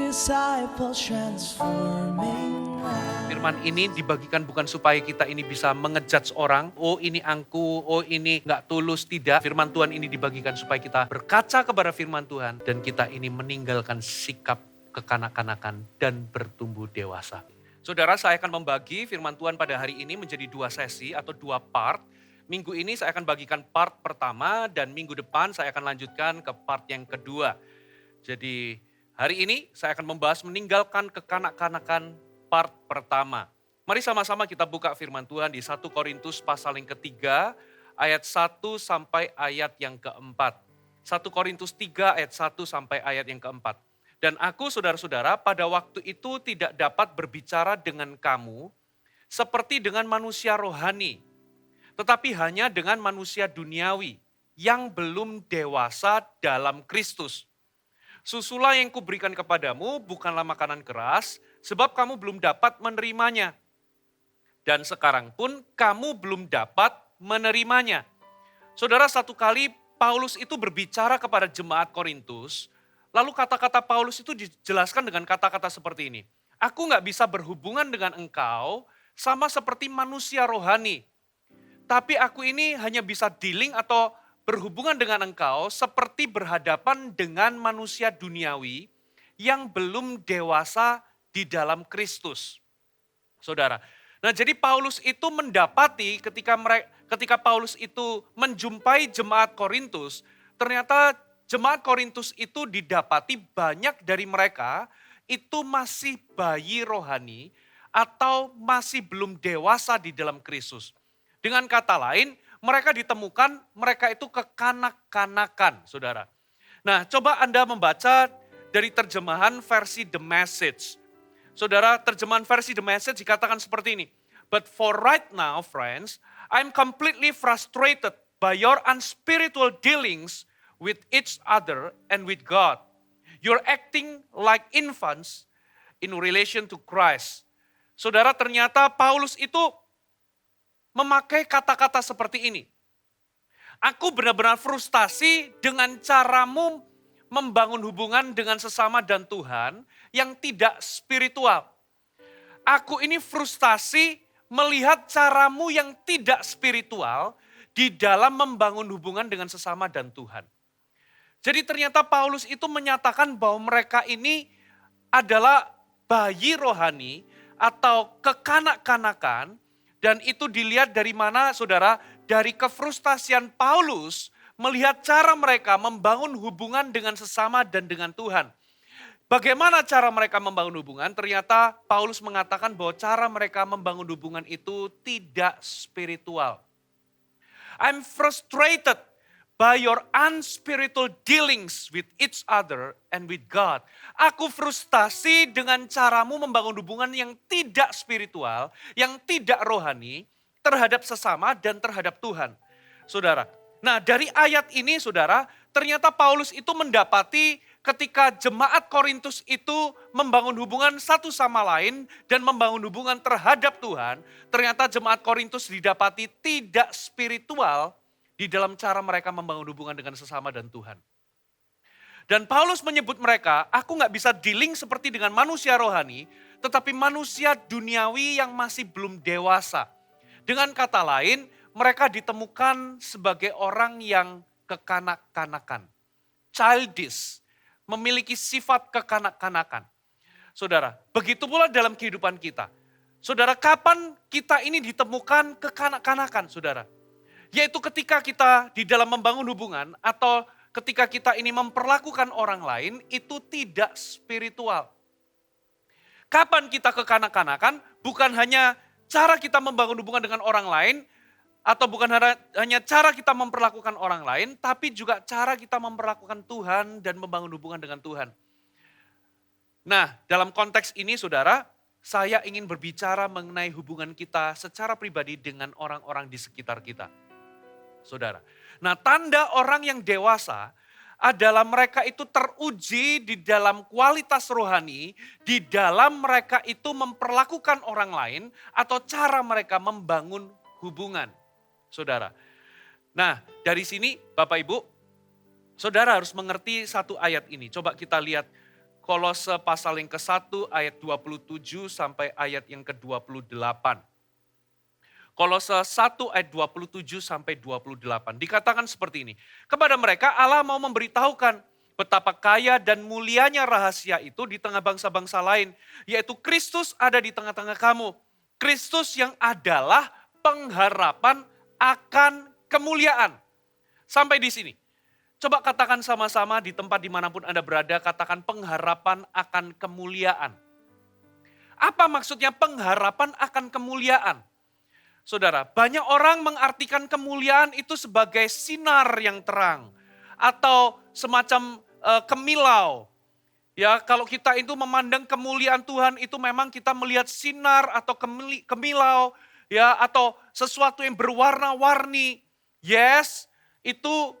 disciples transforming lives. Firman ini dibagikan bukan supaya kita ini bisa mengejudge orang. Oh ini angku, oh ini nggak tulus. Tidak. Firman Tuhan ini dibagikan supaya kita berkaca kepada firman Tuhan. Dan kita ini meninggalkan sikap kekanak-kanakan dan bertumbuh dewasa. Saudara, saya akan membagi firman Tuhan pada hari ini menjadi 2 sesi atau 2 part. Minggu ini saya akan bagikan part pertama dan minggu depan saya akan lanjutkan ke part yang kedua. Jadi hari ini saya akan membahas meninggalkan kekanak-kanakan part pertama. Mari sama-sama kita buka firman Tuhan di 1 Korintus pasal yang ketiga, ayat 1 sampai ayat yang keempat. 1 Korintus 3 ayat 1 sampai ayat yang keempat. Dan aku saudara-saudara pada waktu itu tidak dapat berbicara dengan kamu seperti dengan manusia rohani, tetapi hanya dengan manusia duniawi yang belum dewasa dalam Kristus. Susulah yang kuberikan kepadamu bukanlah makanan keras, sebab kamu belum dapat menerimanya. Dan sekarang pun kamu belum dapat menerimanya. Saudara, satu kali Paulus itu berbicara kepada jemaat Korintus, lalu kata-kata Paulus itu dijelaskan dengan kata-kata seperti ini. Aku gak bisa berhubungan dengan engkau sama seperti manusia rohani. Tapi aku ini hanya bisa dealing atau berhubungan dengan engkau seperti berhadapan dengan manusia duniawi yang belum dewasa di dalam Kristus. Saudara, nah jadi Paulus itu mendapati ketika Paulus itu menjumpai jemaat Korintus, ternyata jemaat Korintus itu didapati banyak dari mereka itu masih bayi rohani atau masih belum dewasa di dalam Kristus. Dengan kata lain, mereka ditemukan, mereka itu kekanak-kanakan, saudara. Nah, coba Anda membaca dari terjemahan versi The Message. Saudara, terjemahan versi The Message dikatakan seperti ini. But for right now, friends, I'm completely frustrated by your unspiritual dealings with each other and with God. You're acting like infants in relation to Christ. Saudara, ternyata Paulus itu memakai kata-kata seperti ini. Aku benar-benar frustasi dengan caramu membangun hubungan dengan sesama dan Tuhan yang tidak spiritual. Aku ini frustasi melihat caramu yang tidak spiritual di dalam membangun hubungan dengan sesama dan Tuhan. Jadi ternyata Paulus itu menyatakan bahwa mereka ini adalah bayi rohani atau kekanak-kanakan. Dan itu dilihat dari mana, saudara? Dari kefrustasian Paulus melihat cara mereka membangun hubungan dengan sesama dan dengan Tuhan. Bagaimana cara mereka membangun hubungan? Ternyata Paulus mengatakan bahwa cara mereka membangun hubungan itu tidak spiritual. I'm frustrated by your unspiritual dealings with each other and with God. Aku frustasi dengan caramu membangun hubungan yang tidak spiritual, yang tidak rohani, terhadap sesama dan terhadap Tuhan. Saudara, nah dari ayat ini saudara, ternyata Paulus itu mendapati ketika jemaat Korintus itu membangun hubungan satu sama lain dan membangun hubungan terhadap Tuhan, ternyata jemaat Korintus didapati tidak spiritual di dalam cara mereka membangun hubungan dengan sesama dan Tuhan. Dan Paulus menyebut mereka, aku gak bisa dealing seperti dengan manusia rohani, tetapi manusia duniawi yang masih belum dewasa. Dengan kata lain, mereka ditemukan sebagai orang yang kekanak-kanakan. Childish, memiliki sifat kekanak-kanakan. Saudara, begitu pula dalam kehidupan kita. Saudara, kapan kita ini ditemukan kekanak-kanakan, saudara? Yaitu ketika kita di dalam membangun hubungan atau ketika kita ini memperlakukan orang lain itu tidak spiritual. Kapan kita kekanak-kanakan? Bukan hanya cara kita membangun hubungan dengan orang lain atau bukan hanya cara kita memperlakukan orang lain, tapi juga cara kita memperlakukan Tuhan dan membangun hubungan dengan Tuhan. Nah, dalam konteks ini saudara, saya ingin berbicara mengenai hubungan kita secara pribadi dengan orang-orang di sekitar kita. Saudara. Nah, tanda orang yang dewasa adalah mereka itu teruji di dalam kualitas rohani, di dalam mereka itu memperlakukan orang lain atau cara mereka membangun hubungan. Saudara. Nah, dari sini Bapak Ibu, saudara harus mengerti satu ayat ini. Coba kita lihat Kolose pasal yang ke-1 ayat 27 sampai ayat yang ke-28. Kolose 1 ayat 27 sampai 28. Dikatakan seperti ini. Kepada mereka Allah mau memberitahukan betapa kaya dan mulianya rahasia itu di tengah bangsa-bangsa lain. Yaitu Kristus ada di tengah-tengah kamu. Kristus yang adalah pengharapan akan kemuliaan. Sampai di sini. Coba katakan sama-sama di tempat dimanapun Anda berada, katakan pengharapan akan kemuliaan. Apa maksudnya pengharapan akan kemuliaan? Saudara, banyak orang mengartikan kemuliaan itu sebagai sinar yang terang. Atau semacam kemilau. Ya, kalau kita itu memandang kemuliaan Tuhan itu memang kita melihat sinar atau kemilau. Ya, atau sesuatu yang berwarna-warni. Yes, itu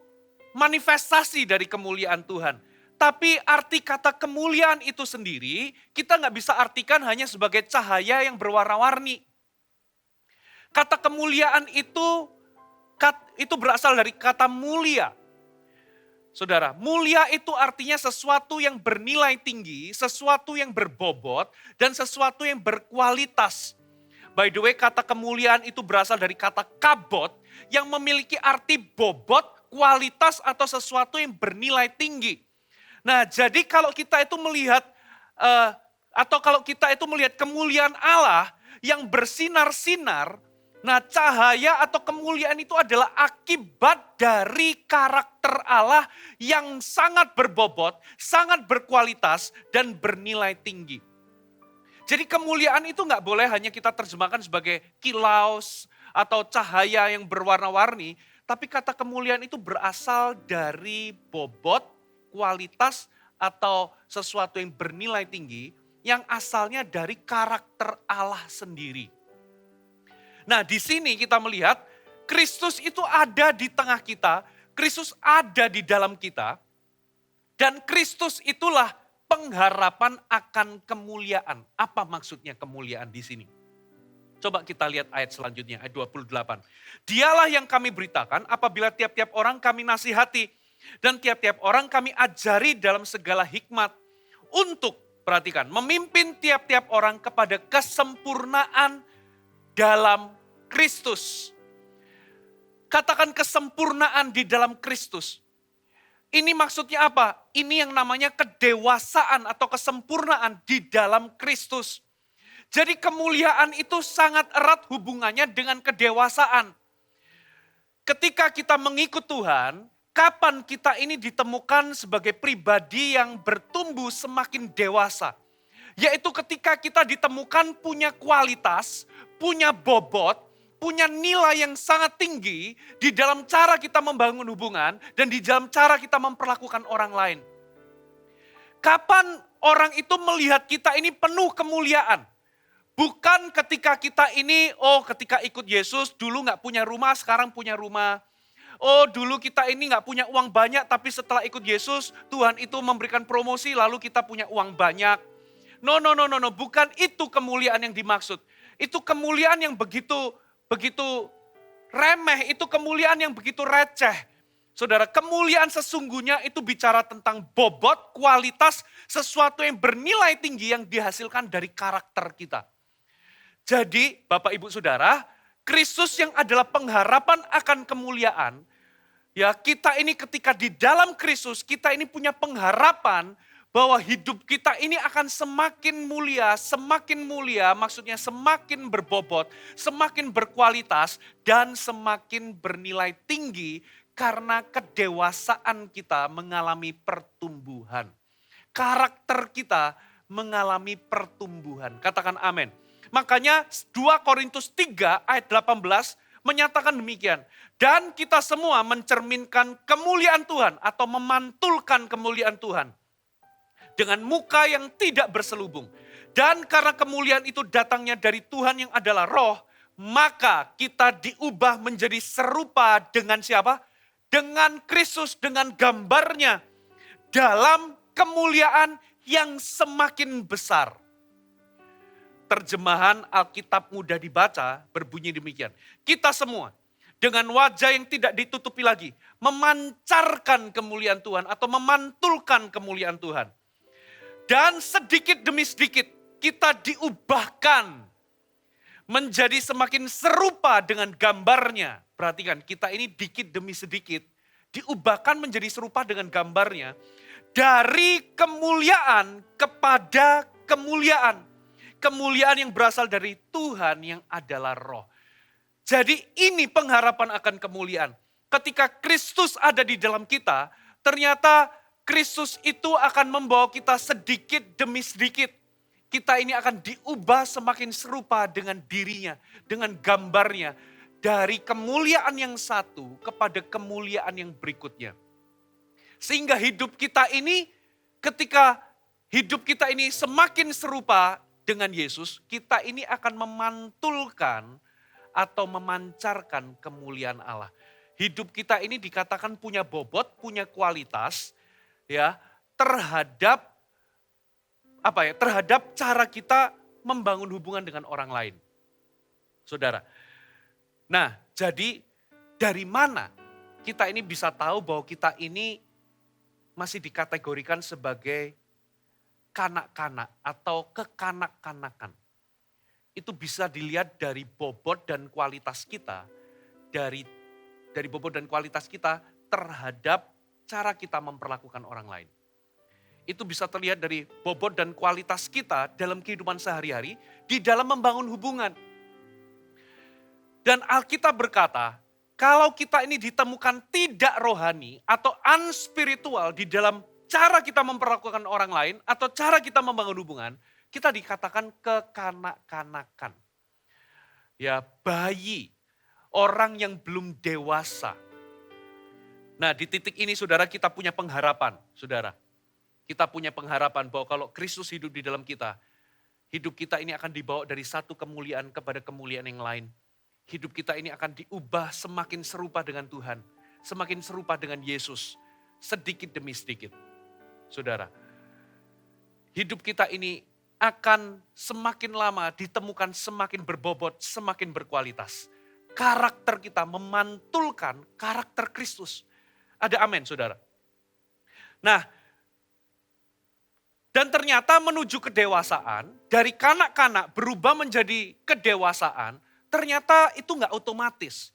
manifestasi dari kemuliaan Tuhan. Tapi arti kata kemuliaan itu sendiri, kita nggak bisa artikan hanya sebagai cahaya yang berwarna-warni. Kata kemuliaan itu berasal dari kata mulia. Saudara, mulia itu artinya sesuatu yang bernilai tinggi, sesuatu yang berbobot, dan sesuatu yang berkualitas. By the way, kata kemuliaan itu berasal dari kata kabot yang memiliki arti bobot, kualitas atau sesuatu yang bernilai tinggi. Nah, jadi kalau kita itu melihat kemuliaan Allah yang bersinar-sinar, nah cahaya atau kemuliaan itu adalah akibat dari karakter Allah yang sangat berbobot, sangat berkualitas dan bernilai tinggi. Jadi kemuliaan itu nggak boleh hanya kita terjemahkan sebagai kilau atau cahaya yang berwarna-warni, tapi kata kemuliaan itu berasal dari bobot, kualitas, atau sesuatu yang bernilai tinggi yang asalnya dari karakter Allah sendiri. Nah, di sini kita melihat Kristus itu ada di tengah kita, Kristus ada di dalam kita, dan Kristus itulah pengharapan akan kemuliaan. Apa maksudnya kemuliaan di sini? Coba kita lihat ayat selanjutnya, ayat 28. Dialah yang kami beritakan apabila tiap-tiap orang kami nasihati dan tiap-tiap orang kami ajari dalam segala hikmat untuk, perhatikan, memimpin tiap-tiap orang kepada kesempurnaan dalam Kristus. Katakan kesempurnaan di dalam Kristus. Ini maksudnya apa? Ini yang namanya kedewasaan atau kesempurnaan di dalam Kristus. Jadi kemuliaan itu sangat erat hubungannya dengan kedewasaan. Ketika kita mengikut Tuhan, kapan kita ini ditemukan sebagai pribadi yang bertumbuh semakin dewasa? Yaitu ketika kita ditemukan punya kualitas, punya bobot, punya nilai yang sangat tinggi di dalam cara kita membangun hubungan dan di dalam cara kita memperlakukan orang lain. Kapan orang itu melihat kita ini penuh kemuliaan? Bukan ketika kita ini, ketika ikut Yesus dulu gak punya rumah, sekarang punya rumah. Dulu kita ini gak punya uang banyak, tapi setelah ikut Yesus, Tuhan itu memberikan promosi, lalu kita punya uang banyak. No, bukan itu kemuliaan yang dimaksud. Itu kemuliaan yang begitu remeh, itu kemuliaan yang begitu receh. Saudara, kemuliaan sesungguhnya itu bicara tentang bobot, kualitas, sesuatu yang bernilai tinggi yang dihasilkan dari karakter kita. Jadi Bapak Ibu Saudara, Kristus yang adalah pengharapan akan kemuliaan, ya kita ini ketika di dalam Kristus, kita ini punya pengharapan bahwa hidup kita ini akan semakin mulia maksudnya semakin berbobot, semakin berkualitas dan semakin bernilai tinggi karena kedewasaan kita mengalami pertumbuhan. Karakter kita mengalami pertumbuhan. Katakan amin. Makanya 2 Korintus 3 ayat 18 menyatakan demikian. Dan kita semua mencerminkan kemuliaan Tuhan atau memantulkan kemuliaan Tuhan. Dengan muka yang tidak berselubung. Dan karena kemuliaan itu datangnya dari Tuhan yang adalah roh, maka kita diubah menjadi serupa dengan siapa? Dengan Kristus, dengan gambarnya. Dalam kemuliaan yang semakin besar. Terjemahan Alkitab mudah dibaca berbunyi demikian. Kita semua dengan wajah yang tidak ditutupi lagi memancarkan kemuliaan Tuhan atau memantulkan kemuliaan Tuhan. Dan sedikit demi sedikit kita diubahkan menjadi semakin serupa dengan gambarnya. Perhatikan, kita ini dikit demi sedikit diubahkan menjadi serupa dengan gambarnya. Dari kemuliaan kepada kemuliaan. Kemuliaan yang berasal dari Tuhan yang adalah roh. Jadi ini pengharapan akan kemuliaan. Ketika Kristus ada di dalam kita, ternyata Kristus itu akan membawa kita sedikit demi sedikit. Kita ini akan diubah semakin serupa dengan dirinya, dengan gambarnya. Dari kemuliaan yang satu kepada kemuliaan yang berikutnya. Sehingga hidup kita ini, ketika hidup kita ini semakin serupa dengan Yesus, kita ini akan memantulkan atau memancarkan kemuliaan Allah. Hidup kita ini dikatakan punya bobot, punya kualitas ya terhadap terhadap cara kita membangun hubungan dengan orang lain. Saudara. Nah, jadi dari mana kita ini bisa tahu bahwa kita ini masih dikategorikan sebagai kanak-kanak atau kekanak-kanakan. Itu bisa dilihat dari bobot dan kualitas kita, dari bobot dan kualitas kita terhadap cara kita memperlakukan orang lain. Itu bisa terlihat dari bobot dan kualitas kita dalam kehidupan sehari-hari di dalam membangun hubungan. Dan Alkitab berkata, kalau kita ini ditemukan tidak rohani atau unspiritual di dalam cara kita memperlakukan orang lain atau cara kita membangun hubungan, kita dikatakan kekanak-kanakan. Ya, bayi, orang yang belum dewasa. Nah, di titik ini saudara kita punya pengharapan, saudara. Kita punya pengharapan bahwa kalau Kristus hidup di dalam kita, hidup kita ini akan dibawa dari satu kemuliaan kepada kemuliaan yang lain. Hidup kita ini akan diubah semakin serupa dengan Tuhan. Semakin serupa dengan Yesus. Sedikit demi sedikit. Saudara. Hidup kita ini akan semakin lama ditemukan semakin berbobot, semakin berkualitas. Karakter kita memantulkan karakter Kristus. Ada amin saudara. Nah, dan ternyata menuju kedewasaan, dari kanak-kanak berubah menjadi kedewasaan, ternyata itu enggak otomatis.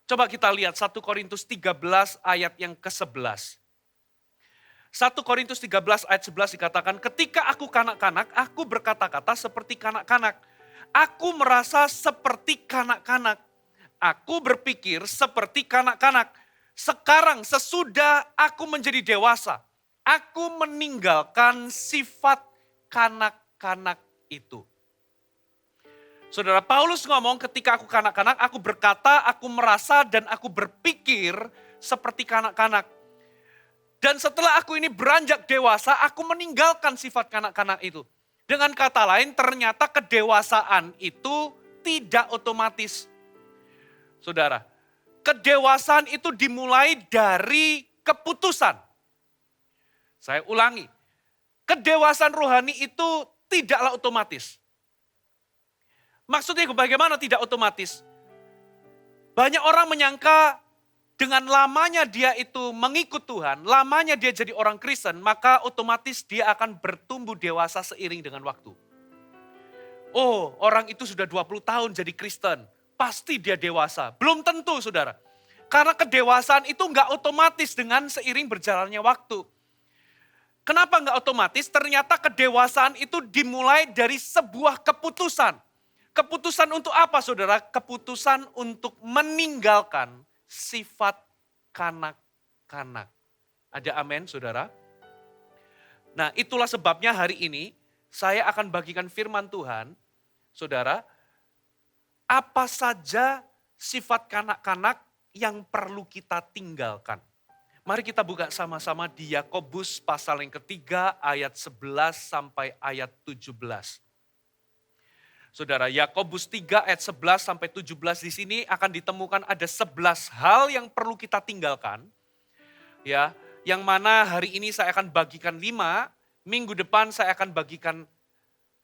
Coba kita lihat 1 Korintus 13 ayat yang ke-11. 1 Korintus 13 ayat 11 dikatakan, ketika aku kanak-kanak, aku berkata-kata seperti kanak-kanak. Aku merasa seperti kanak-kanak. Aku berpikir seperti kanak-kanak. Sekarang sesudah aku menjadi dewasa, aku meninggalkan sifat kanak-kanak itu. Saudara, Paulus ngomong ketika aku kanak-kanak, aku berkata, aku merasa dan aku berpikir seperti kanak-kanak. Dan setelah aku ini beranjak dewasa, aku meninggalkan sifat kanak-kanak itu. Dengan kata lain, ternyata kedewasaan itu tidak otomatis. Saudara, kedewasaan itu dimulai dari keputusan. Saya ulangi, kedewasaan rohani itu tidaklah otomatis. Maksudnya bagaimana tidak otomatis? Banyak orang menyangka dengan lamanya dia itu mengikut Tuhan, lamanya dia jadi orang Kristen, maka otomatis dia akan bertumbuh dewasa seiring dengan waktu. Oh, orang itu sudah 20 tahun jadi Kristen, pasti dia dewasa. Belum tentu saudara. Karena kedewasaan itu enggak otomatis dengan seiring berjalannya waktu. Kenapa enggak otomatis? Ternyata kedewasaan itu dimulai dari sebuah keputusan. Keputusan untuk apa saudara? Keputusan untuk meninggalkan sifat kanak-kanak. Ada amin saudara? Nah itulah sebabnya hari ini saya akan bagikan firman Tuhan. Saudara, apa saja sifat kanak-kanak yang perlu kita tinggalkan. Mari kita buka sama-sama di Yakobus pasal yang ketiga ayat 11 sampai ayat 17. Saudara, Yakobus 3 ayat 11 sampai 17 di sini akan ditemukan ada 11 hal yang perlu kita tinggalkan. Ya, yang mana hari ini saya akan bagikan 5, minggu depan saya akan bagikan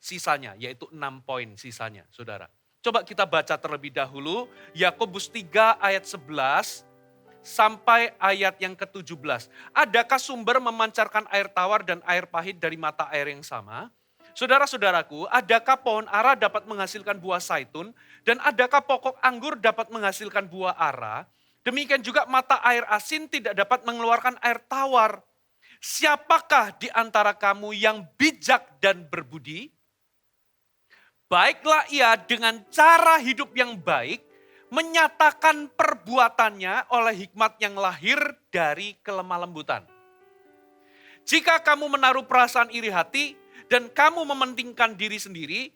sisanya, yaitu 6 poin sisanya, Saudara. Coba kita baca terlebih dahulu, Yakobus 3 ayat 11 sampai ayat yang ke-17. Adakah sumber memancarkan air tawar dan air pahit dari mata air yang sama? Saudara-saudaraku, adakah pohon ara dapat menghasilkan buah zaitun dan adakah pokok anggur dapat menghasilkan buah ara? Demikian juga mata air asin tidak dapat mengeluarkan air tawar. Siapakah di antara kamu yang bijak dan berbudi? Baiklah ia dengan cara hidup yang baik, menyatakan perbuatannya oleh hikmat yang lahir dari kelemah lembutan. Jika kamu menaruh perasaan iri hati dan kamu mementingkan diri sendiri,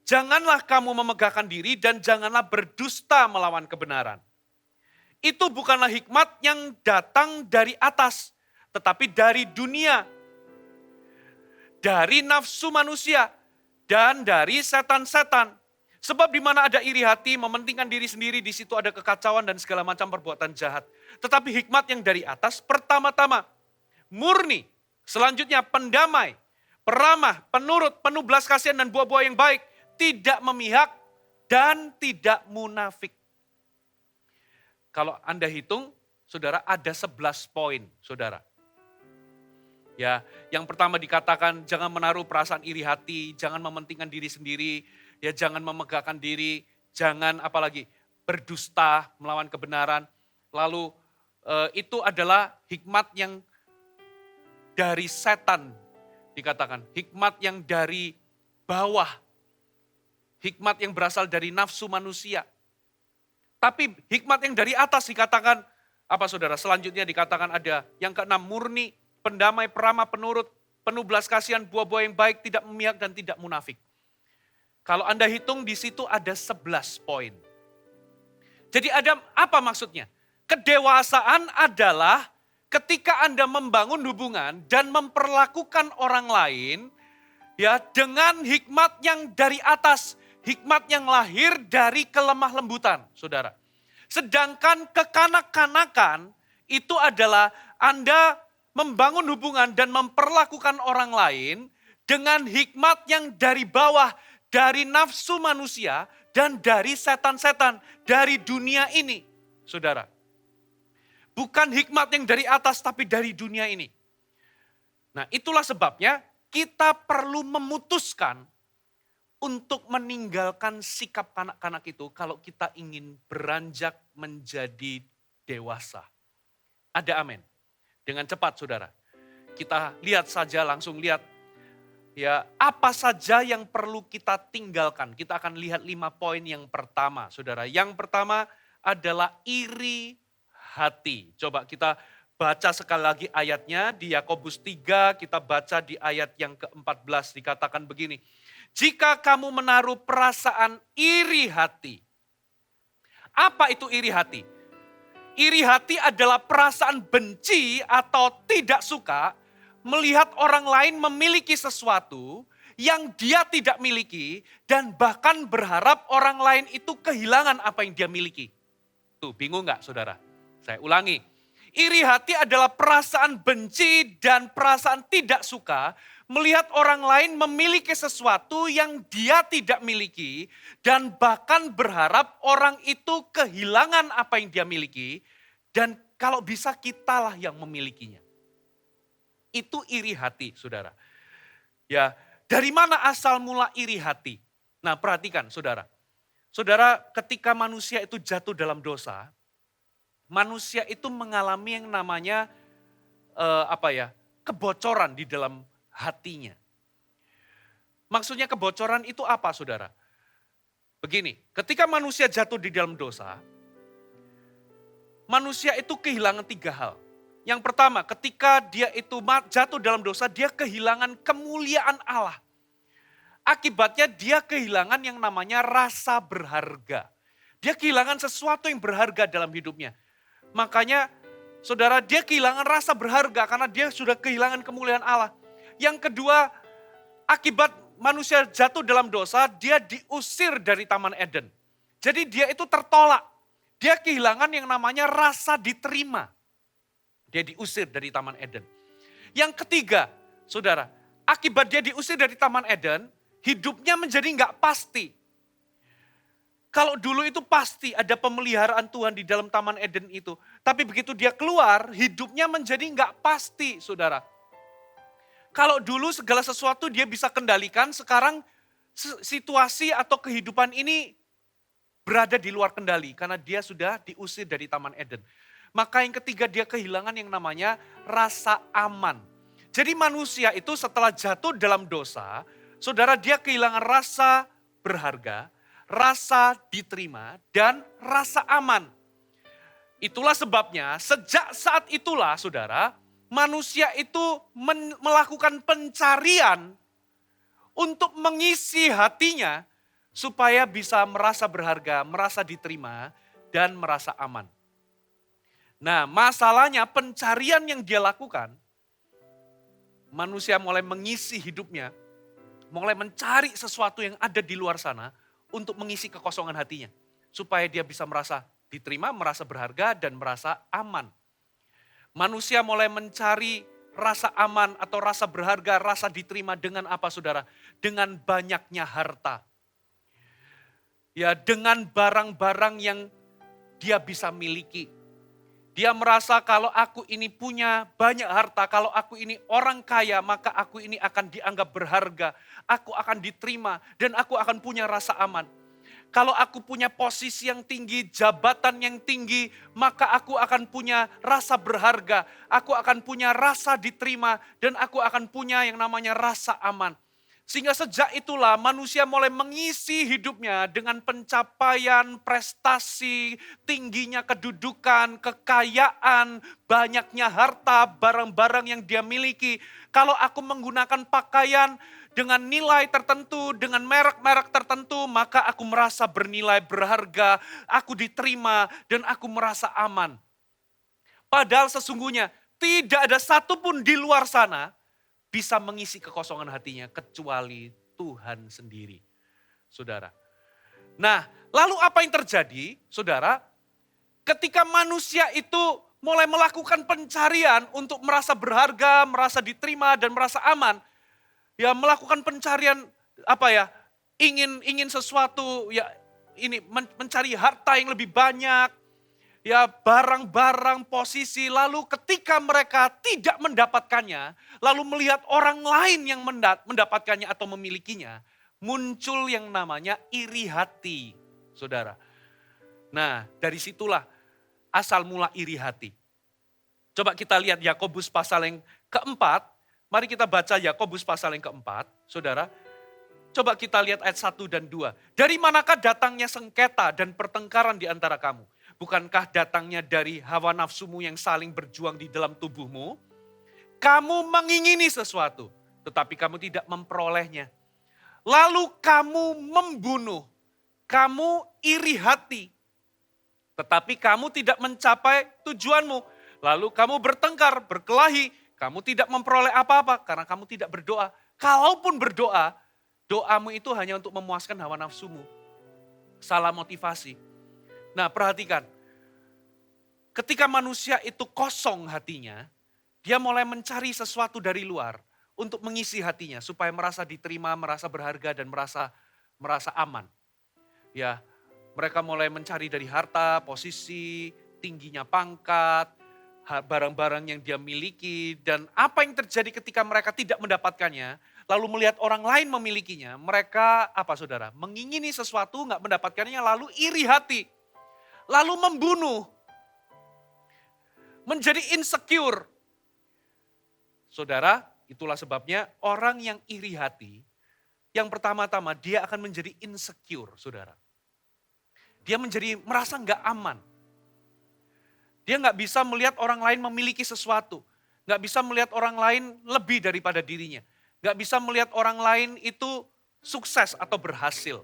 janganlah kamu memegahkan diri dan janganlah berdusta melawan kebenaran. Itu bukanlah hikmat yang datang dari atas, tetapi dari dunia, dari nafsu manusia, dan dari setan-setan. Sebab di mana ada iri hati, mementingkan diri sendiri, di situ ada kekacauan dan segala macam perbuatan jahat. Tetapi hikmat yang dari atas, pertama-tama murni, selanjutnya pendamai, peramah, penurut, penuh belas kasihan dan buah-buah yang baik, tidak memihak dan tidak munafik. Kalau Anda hitung, saudara, ada 11 poin, saudara. Ya, yang pertama dikatakan jangan menaruh perasaan iri hati, jangan mementingkan diri sendiri, ya jangan memegahkan diri, jangan apalagi berdusta melawan kebenaran. Lalu itu adalah hikmat yang dari setan dikatakan, hikmat yang dari bawah, hikmat yang berasal dari nafsu manusia. Tapi hikmat yang dari atas dikatakan apa saudara? Selanjutnya dikatakan ada yang keenam murni, pendamai, peramah, penurut, penuh belas kasihan, buah-buah yang baik, tidak memihak dan tidak munafik. Kalau Anda hitung di situ ada 11 poin. Jadi ada apa maksudnya? Kedewasaan adalah ketika Anda membangun hubungan dan memperlakukan orang lain ya dengan hikmat yang dari atas, hikmat yang lahir dari kelemah lembutan, saudara. Sedangkan kekanak-kanakan itu adalah Anda membangun hubungan dan memperlakukan orang lain dengan hikmat yang dari bawah, dari nafsu manusia dan dari setan-setan, dari dunia ini, saudara. Bukan hikmat yang dari atas tapi dari dunia ini. Nah, itulah sebabnya kita perlu memutuskan untuk meninggalkan sikap kanak-kanak itu kalau kita ingin beranjak menjadi dewasa. Ada amin. Dengan cepat saudara. Kita lihat saja, langsung lihat ya apa saja yang perlu kita tinggalkan. Kita akan lihat 5 poin yang pertama saudara. Yang pertama adalah iri hati. Coba kita baca sekali lagi ayatnya di Yakobus 3, kita baca di ayat yang ke-14 dikatakan begini. Jika kamu menaruh perasaan iri hati. Apa itu iri hati? Iri hati adalah perasaan benci atau tidak suka melihat orang lain memiliki sesuatu yang dia tidak miliki dan bahkan berharap orang lain itu kehilangan apa yang dia miliki. Tuh, bingung gak saudara? Saya ulangi. Iri hati adalah perasaan benci dan perasaan tidak suka melihat orang lain memiliki sesuatu yang dia tidak miliki dan bahkan berharap orang itu kehilangan apa yang dia miliki dan kalau bisa kitalah yang memilikinya. Itu iri hati, saudara. Ya, dari mana asal mula iri hati? Nah, perhatikan, saudara. Saudara, ketika manusia itu jatuh dalam dosa, manusia itu mengalami yang namanya kebocoran di dalam hatinya. Maksudnya kebocoran itu apa, saudara? Begini, ketika manusia jatuh di dalam dosa, manusia itu kehilangan 3 hal. Yang pertama, ketika dia itu jatuh dalam dosa, dia kehilangan kemuliaan Allah. Akibatnya dia kehilangan yang namanya rasa berharga. Dia kehilangan sesuatu yang berharga dalam hidupnya. Makanya saudara, dia kehilangan rasa berharga karena dia sudah kehilangan kemuliaan Allah. Yang kedua, akibat manusia jatuh dalam dosa, dia diusir dari Taman Eden. Jadi dia itu tertolak. Dia kehilangan yang namanya rasa diterima. Dia diusir dari Taman Eden. Yang ketiga, saudara, akibat dia diusir dari Taman Eden, hidupnya menjadi nggak pasti. Kalau dulu itu pasti ada pemeliharaan Tuhan di dalam Taman Eden itu. Tapi begitu dia keluar, hidupnya menjadi nggak pasti, saudara. Kalau dulu segala sesuatu dia bisa kendalikan, sekarang situasi atau kehidupan ini berada di luar kendali. Karena dia sudah diusir dari Taman Eden. Maka yang ketiga dia kehilangan yang namanya rasa aman. Jadi manusia itu setelah jatuh dalam dosa, saudara dia kehilangan rasa berharga, rasa diterima, dan rasa aman. Itulah sebabnya sejak saat itulah saudara, manusia itu melakukan pencarian untuk mengisi hatinya supaya bisa merasa berharga, merasa diterima, dan merasa aman. Nah masalahnya pencarian yang dia lakukan, manusia mulai mengisi hidupnya, mulai mencari sesuatu yang ada di luar sana, untuk mengisi kekosongan hatinya. Supaya dia bisa merasa diterima, merasa berharga, dan merasa aman. Manusia mulai mencari rasa aman atau rasa berharga, rasa diterima dengan apa saudara? Dengan banyaknya harta. Ya, dengan barang-barang yang dia bisa miliki. Dia merasa kalau aku ini punya banyak harta, kalau aku ini orang kaya, maka aku ini akan dianggap berharga. Aku akan diterima dan aku akan punya rasa aman. Kalau aku punya posisi yang tinggi, jabatan yang tinggi, maka aku akan punya rasa berharga. Aku akan punya rasa diterima dan aku akan punya yang namanya rasa aman. Sehingga sejak itulah manusia mulai mengisi hidupnya dengan pencapaian, prestasi, tingginya kedudukan, kekayaan, banyaknya harta, barang-barang yang dia miliki. Kalau aku menggunakan pakaian dengan nilai tertentu, dengan merek-merek tertentu, maka aku merasa bernilai, berharga, aku diterima, dan aku merasa aman. Padahal sesungguhnya tidak ada satupun di luar sana bisa mengisi kekosongan hatinya kecuali Tuhan sendiri. Saudara. Nah, lalu apa yang terjadi, saudara? Ketika manusia itu mulai melakukan pencarian untuk merasa berharga, merasa diterima dan merasa aman, ya melakukan pencarian ingin sesuatu, ya ini mencari harta yang lebih banyak, ya barang-barang, posisi, lalu ketika mereka tidak mendapatkannya, lalu melihat orang lain yang mendapatkannya atau memilikinya, muncul yang namanya iri hati, saudara. Nah, dari situlah asal mula iri hati. Coba kita lihat Yakobus pasal yang keempat, mari kita baca Yakobus pasal yang keempat, saudara. Coba kita lihat ayat 1 dan 2. Dari manakah datangnya sengketa dan pertengkaran di antara kamu? Bukankah datangnya dari hawa nafsumu yang saling berjuang di dalam tubuhmu? Kamu mengingini sesuatu, tetapi kamu tidak memperolehnya. Lalu kamu membunuh, kamu iri hati, tetapi kamu tidak mencapai tujuanmu. Lalu kamu bertengkar, berkelahi, kamu tidak memperoleh apa-apa karena kamu tidak berdoa. Kalaupun berdoa, doamu itu hanya untuk memuaskan hawa nafsumu. Salah motivasi. Nah perhatikan, ketika manusia itu kosong hatinya, dia mulai mencari sesuatu dari luar untuk mengisi hatinya supaya merasa diterima, merasa berharga dan merasa aman. Ya, mereka mulai mencari dari harta, posisi, tingginya pangkat, barang-barang yang dia miliki, dan apa yang terjadi ketika mereka tidak mendapatkannya, lalu melihat orang lain memilikinya, mereka apa saudara? Mengingini sesuatu, nggak mendapatkannya, lalu iri hati. Lalu membunuh. Menjadi insecure. Saudara, itulah sebabnya orang yang iri hati, yang pertama-tama dia akan menjadi insecure, saudara. Dia menjadi merasa nggak aman. Dia nggak bisa melihat orang lain memiliki sesuatu. Nggak bisa melihat orang lain lebih daripada dirinya. Nggak bisa melihat orang lain itu sukses atau berhasil.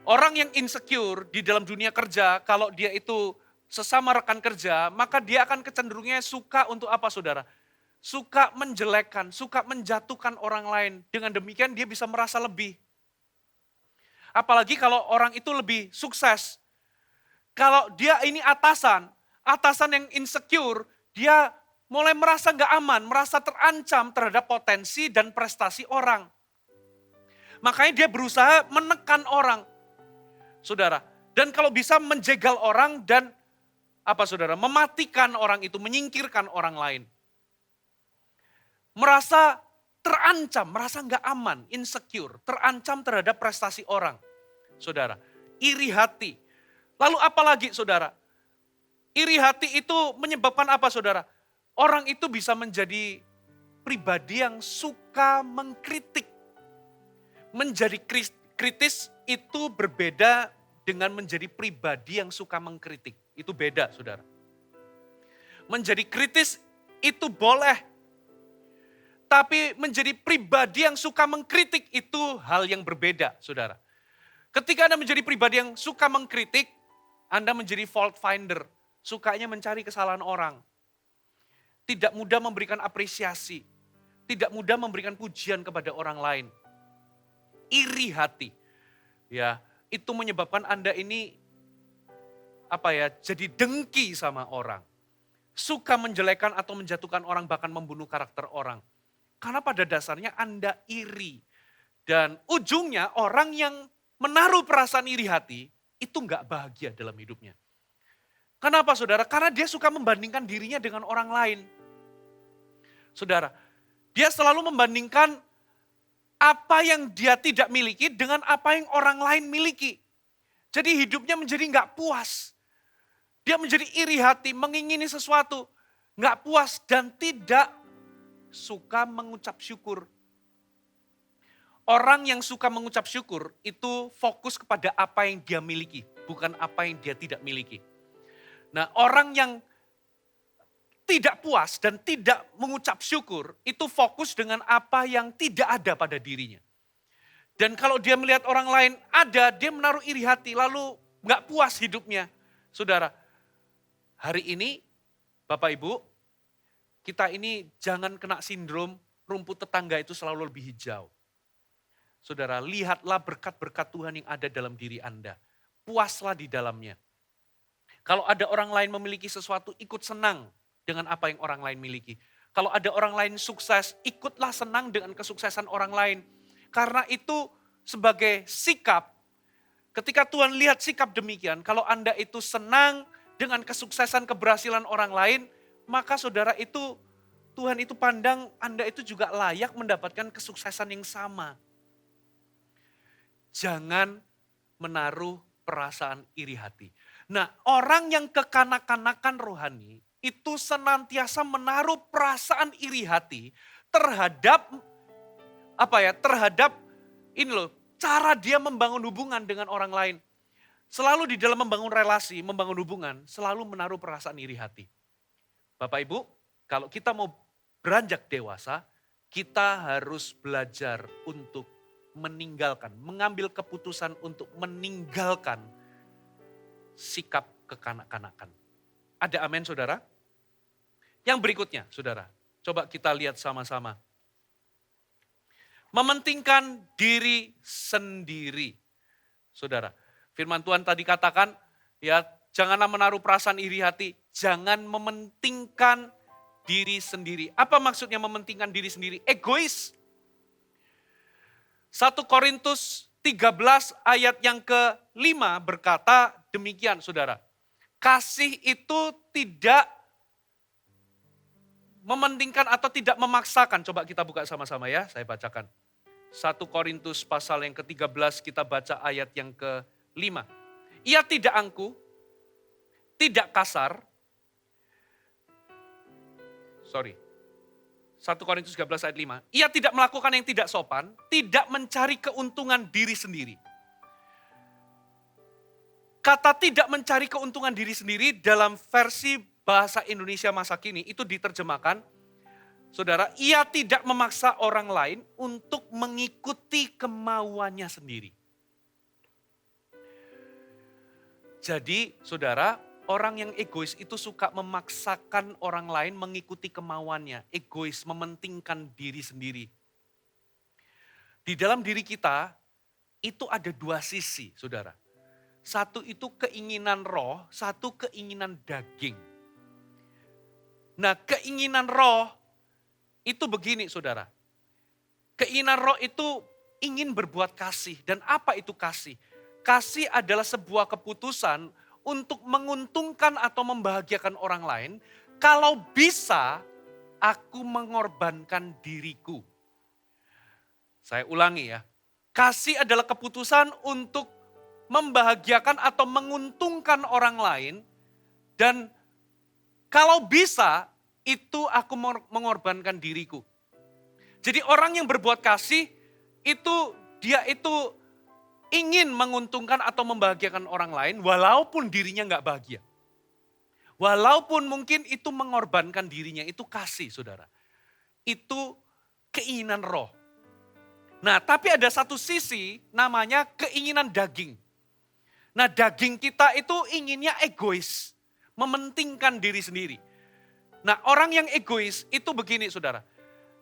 Orang yang insecure di dalam dunia kerja, kalau dia itu sesama rekan kerja, maka dia akan kecenderungannya suka untuk apa saudara? Suka menjelekkan, suka menjatuhkan orang lain. Dengan demikian dia bisa merasa lebih. Apalagi kalau orang itu lebih sukses. Kalau dia ini atasan yang insecure, dia mulai merasa gak aman, merasa terancam terhadap potensi dan prestasi orang. Makanya dia berusaha menekan orang. saudara. Dan kalau bisa menjegal orang dan saudara, mematikan orang itu, menyingkirkan orang lain. Merasa terancam, merasa nggak aman, insecure, terancam terhadap prestasi orang. Saudara, iri hati. Lalu apalagi saudara? Iri hati itu menyebabkan apa saudara? Orang itu bisa menjadi pribadi yang suka mengkritik. Menjadi kritis itu berbeda dengan menjadi pribadi yang suka mengkritik. Itu beda saudara. Menjadi kritis itu boleh. Tapi menjadi pribadi yang suka mengkritik itu hal yang berbeda saudara. Ketika Anda menjadi pribadi yang suka mengkritik, Anda menjadi fault finder. Sukanya mencari kesalahan orang. Tidak mudah memberikan apresiasi. Tidak mudah memberikan pujian kepada orang lain. Iri hati. Ya, itu menyebabkan Anda ini jadi dengki sama orang. Suka menjelekan atau menjatuhkan orang, bahkan membunuh karakter orang. Karena pada dasarnya Anda iri. Dan ujungnya orang yang menaruh perasaan iri hati, itu enggak bahagia dalam hidupnya. Kenapa saudara? Karena dia suka membandingkan dirinya dengan orang lain. Saudara, dia selalu membandingkan apa yang dia tidak miliki dengan apa yang orang lain miliki. Jadi hidupnya menjadi enggak puas. Dia menjadi iri hati, mengingini sesuatu. Enggak puas dan tidak suka mengucap syukur. Orang yang suka mengucap syukur itu fokus kepada apa yang dia miliki, bukan apa yang dia tidak miliki. Nah, orang yang tidak puas dan tidak mengucap syukur itu fokus dengan apa yang tidak ada pada dirinya. Dan kalau dia melihat orang lain ada, dia menaruh iri hati lalu nggak puas hidupnya. Saudara, hari ini Bapak Ibu, kita ini jangan kena sindrom rumput tetangga itu selalu lebih hijau. Saudara, lihatlah berkat-berkat Tuhan yang ada dalam diri Anda. Puaslah di dalamnya. Kalau ada orang lain memiliki sesuatu, ikut senang dengan apa yang orang lain miliki. Kalau ada orang lain sukses, ikutlah senang dengan kesuksesan orang lain. Karena itu sebagai sikap, ketika Tuhan lihat sikap demikian, kalau Anda itu senang dengan kesuksesan keberhasilan orang lain, maka saudara itu, Tuhan itu pandang Anda itu juga layak mendapatkan kesuksesan yang sama. Jangan menaruh perasaan iri hati. Nah, orang yang kekanak-kanakan rohani itu senantiasa menaruh perasaan iri hati terhadap cara dia membangun hubungan dengan orang lain. Selalu di dalam membangun relasi, membangun hubungan, selalu menaruh perasaan iri hati. Bapak Ibu, kalau kita mau beranjak dewasa, kita harus belajar untuk mengambil keputusan untuk meninggalkan sikap kekanak-kanakan. Ada amin saudara? Yang berikutnya saudara, coba kita lihat sama-sama. Mementingkan diri sendiri. Saudara, firman Tuhan tadi katakan, ya janganlah menaruh perasaan iri hati, jangan mementingkan diri sendiri. Apa maksudnya mementingkan diri sendiri? Egois. 1 Korintus 13 ayat yang ke-5 berkata demikian saudara. Kasih itu tidak mementingkan atau tidak memaksakan. Coba kita buka sama-sama ya, saya bacakan. 1 Korintus pasal yang ke-13 kita baca ayat yang ke-5. Ia tidak angkuh, tidak kasar. 1 Korintus 13 ayat 5. Ia tidak melakukan yang tidak sopan, tidak mencari keuntungan diri sendiri. Kata tidak mencari keuntungan diri sendiri dalam versi bahasa Indonesia masa kini itu diterjemahkan, saudara, ia tidak memaksa orang lain untuk mengikuti kemauannya sendiri. Jadi, saudara, orang yang egois itu suka memaksakan orang lain mengikuti kemauannya. Egois, mementingkan diri sendiri. Di dalam diri kita, itu ada dua sisi, saudara. Satu itu keinginan roh, satu keinginan daging. Nah, keinginan roh itu begini, saudara. Keinginan roh itu ingin berbuat kasih. Dan apa itu kasih? kasih adalah sebuah keputusan untuk menguntungkan atau membahagiakan orang lain. Kalau bisa, aku mengorbankan diriku. Saya ulangi ya. Kasih adalah keputusan untuk membahagiakan atau menguntungkan orang lain. Dan kalau bisa, itu aku mengorbankan diriku. Jadi orang yang berbuat kasih, dia itu ingin menguntungkan atau membahagiakan orang lain, walaupun dirinya nggak bahagia. Walaupun mungkin itu mengorbankan dirinya, itu kasih saudara. Itu keinginan roh. Nah tapi ada satu sisi namanya keinginan daging. Nah daging kita itu inginnya egois. Mementingkan diri sendiri. Nah orang yang egois itu begini saudara.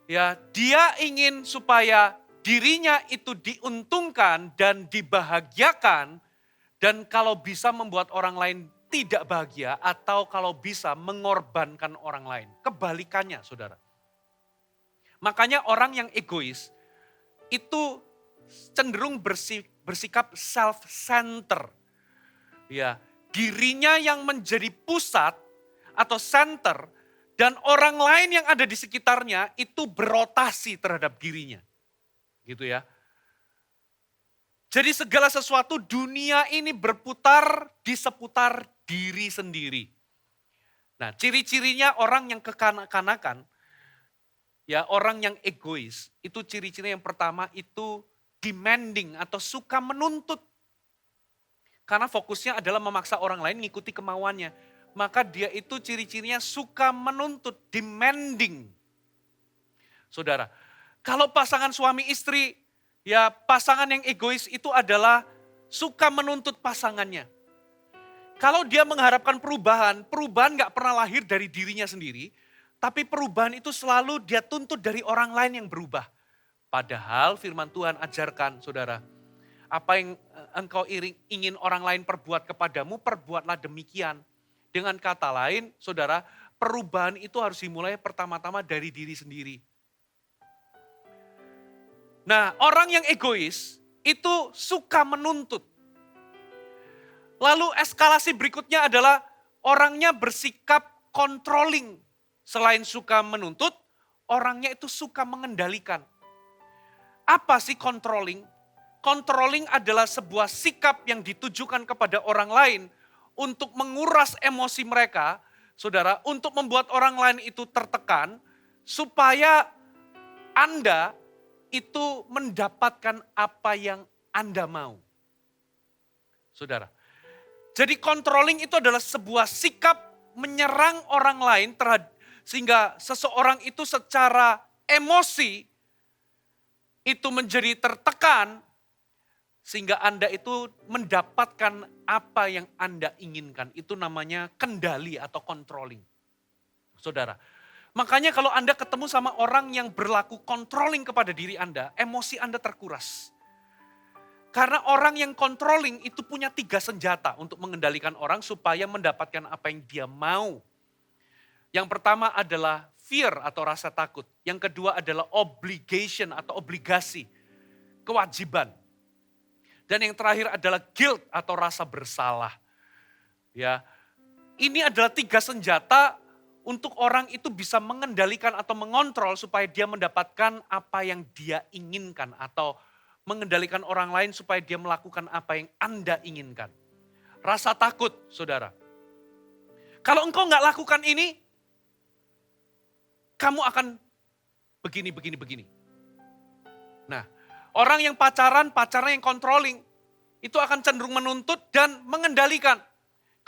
Ya, dia ingin supaya dirinya itu diuntungkan dan dibahagiakan. Dan kalau bisa membuat orang lain tidak bahagia atau kalau bisa mengorbankan orang lain. Kebalikannya saudara. Makanya orang yang egois itu cenderung bersikap self-center. Ya, dirinya yang menjadi pusat atau center dan orang lain yang ada di sekitarnya itu berotasi terhadap dirinya. Gitu ya. Jadi segala sesuatu dunia ini berputar di seputar diri sendiri. Nah ciri-cirinya orang yang kekanak-kanakan, ya orang yang egois, itu ciri-ciri yang pertama itu demanding atau suka menuntut. Karena fokusnya adalah memaksa orang lain mengikuti kemauannya. Maka dia itu ciri-cirinya suka menuntut, demanding. Saudara, kalau pasangan suami istri, ya pasangan yang egois itu adalah suka menuntut pasangannya. Kalau dia mengharapkan perubahan gak pernah lahir dari dirinya sendiri. Tapi perubahan itu selalu dia tuntut dari orang lain yang berubah. Padahal firman Tuhan ajarkan saudara. Apa yang engkau ingin orang lain perbuat kepadamu, perbuatlah demikian. Dengan kata lain saudara, perubahan itu harus dimulai pertama-tama dari diri sendiri. Nah, orang yang egois itu suka menuntut. Lalu eskalasi berikutnya adalah orangnya bersikap controlling. Selain suka menuntut, orangnya itu suka mengendalikan. Apa sih controlling? Controlling adalah sebuah sikap yang ditujukan kepada orang lain untuk menguras emosi mereka, saudara, untuk membuat orang lain itu tertekan, supaya Anda itu mendapatkan apa yang Anda mau. Saudara, jadi controlling itu adalah sebuah sikap menyerang orang lain sehingga seseorang itu secara emosi itu menjadi tertekan sehingga Anda itu mendapatkan apa yang Anda inginkan. Itu namanya kendali atau controlling. Saudara, makanya kalau Anda ketemu sama orang yang berlaku controlling kepada diri Anda, emosi Anda terkuras. Karena orang yang controlling itu punya 3 senjata untuk mengendalikan orang supaya mendapatkan apa yang dia mau. Yang pertama adalah fear atau rasa takut. Yang kedua adalah obligation atau obligasi, kewajiban. Dan yang terakhir adalah guilt atau rasa bersalah. Ya, ini adalah 3 senjata untuk orang itu bisa mengendalikan atau mengontrol supaya dia mendapatkan apa yang dia inginkan atau mengendalikan orang lain supaya dia melakukan apa yang Anda inginkan. Rasa takut, saudara. Kalau engkau nggak lakukan ini, kamu akan begini. Nah, orang yang pacaran yang controlling, itu akan cenderung menuntut dan mengendalikan.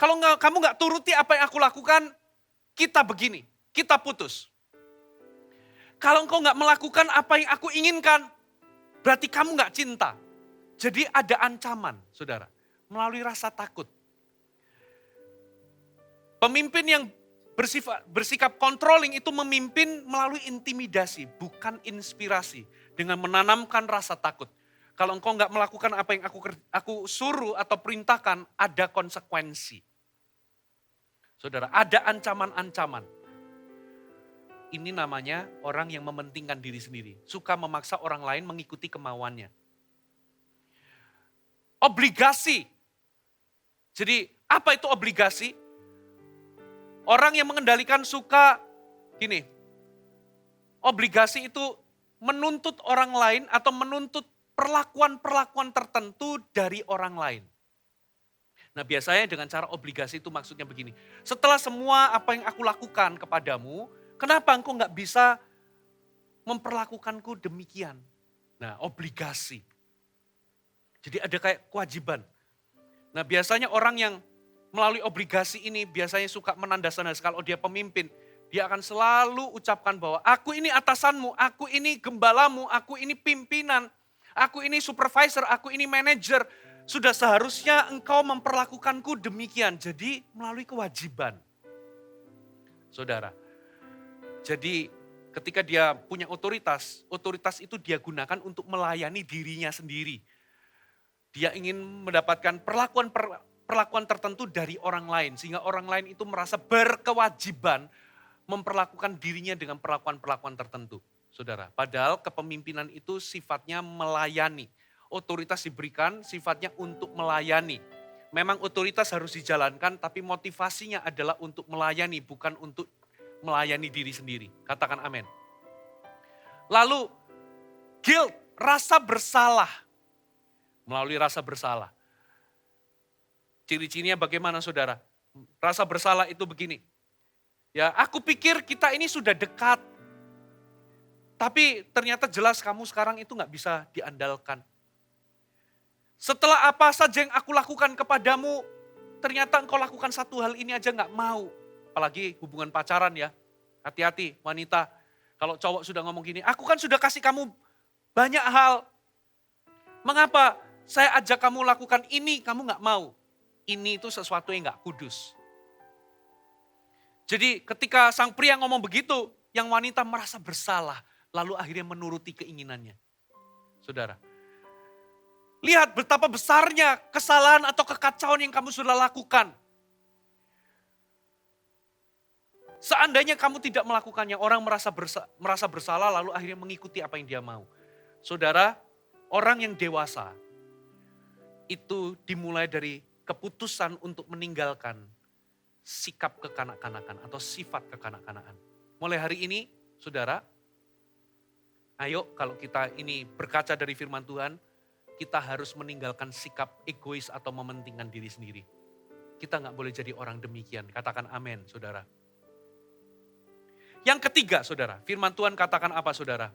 Kalau kamu nggak turuti apa yang aku lakukan, kita begini, kita putus. Kalau engkau nggak melakukan apa yang aku inginkan, berarti kamu nggak cinta. Jadi ada ancaman, saudara, melalui rasa takut. Pemimpin yang bersikap controlling itu memimpin melalui intimidasi, bukan inspirasi. Dengan menanamkan rasa takut. Kalau engkau nggak melakukan apa yang aku suruh atau perintahkan, ada konsekuensi. Saudara, ada ancaman-ancaman. Ini namanya orang yang mementingkan diri sendiri. Suka memaksa orang lain mengikuti kemauannya. Obligasi. Jadi apa itu obligasi? Orang yang mengendalikan suka, gini, obligasi itu menuntut orang lain atau menuntut perlakuan-perlakuan tertentu dari orang lain. Nah biasanya dengan cara obligasi itu maksudnya begini. Setelah semua apa yang aku lakukan kepadamu, kenapa engkau nggak bisa memperlakukanku demikian? Nah obligasi. Jadi ada kayak kewajiban. Nah biasanya orang yang melalui obligasi ini biasanya suka menandasanas kalau dia pemimpin. Dia akan selalu ucapkan bahwa aku ini atasanmu, aku ini gembalamu, aku ini pimpinan, aku ini supervisor, aku ini manajer. Sudah seharusnya engkau memperlakukanku demikian. Jadi melalui kewajiban. Saudara, jadi ketika dia punya otoritas, otoritas itu dia gunakan untuk melayani dirinya sendiri. Dia ingin mendapatkan perlakuan tertentu dari orang lain. Sehingga orang lain itu merasa berkewajiban memperlakukan dirinya dengan perlakuan-perlakuan tertentu. Saudara, padahal kepemimpinan itu sifatnya melayani. Otoritas diberikan sifatnya untuk melayani. Memang otoritas harus dijalankan tapi motivasinya adalah untuk melayani, bukan untuk melayani diri sendiri. Katakan amin. Lalu guilt, rasa bersalah. Melalui rasa bersalah. Ciri-cirinya bagaimana saudara? Rasa bersalah itu begini. Ya, aku pikir kita ini sudah dekat. Tapi ternyata jelas kamu sekarang itu gak bisa diandalkan. Setelah apa saja yang aku lakukan kepadamu, ternyata engkau lakukan satu hal ini aja gak mau. Apalagi hubungan pacaran ya. Hati-hati wanita, kalau cowok sudah ngomong gini, aku kan sudah kasih kamu banyak hal. Mengapa saya ajak kamu lakukan ini, kamu gak mau? Ini itu sesuatu yang gak kudus. Jadi ketika sang pria ngomong begitu, yang wanita merasa bersalah, lalu akhirnya menuruti keinginannya. Saudara, lihat betapa besarnya kesalahan atau kekacauan yang kamu sudah lakukan. Seandainya kamu tidak melakukannya, orang merasa bersalah lalu akhirnya mengikuti apa yang dia mau. Saudara, orang yang dewasa itu dimulai dari keputusan untuk meninggalkan sikap kekanak-kanakan atau sifat kekanak-kanakan. Mulai hari ini, saudara, ayo kalau kita ini berkaca dari firman Tuhan, kita harus meninggalkan sikap egois atau mementingkan diri sendiri. Kita nggak boleh jadi orang demikian. Katakan amin, saudara. Yang ketiga, saudara, firman Tuhan katakan apa, saudara?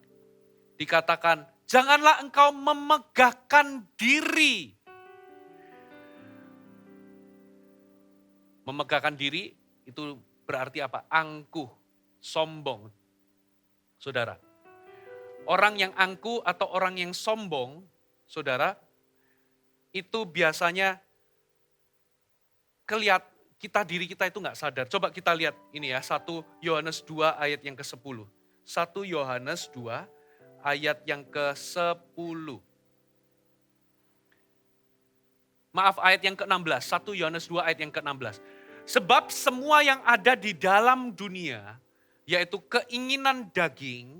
Dikatakan, janganlah engkau memegahkan diri. Memegahkan diri itu berarti apa? Angkuh, sombong. Saudara, orang yang angkuh atau orang yang sombong, saudara, itu biasanya diri kita itu nggak sadar. Coba kita lihat ini ya, 1 Yohanes 2 ayat yang ke-10. 1 Yohanes 2 ayat yang ke-10. Maaf, ayat yang ke-16. 1 Yohanes 2 ayat yang ke-16. Sebab semua yang ada di dalam dunia, yaitu keinginan daging,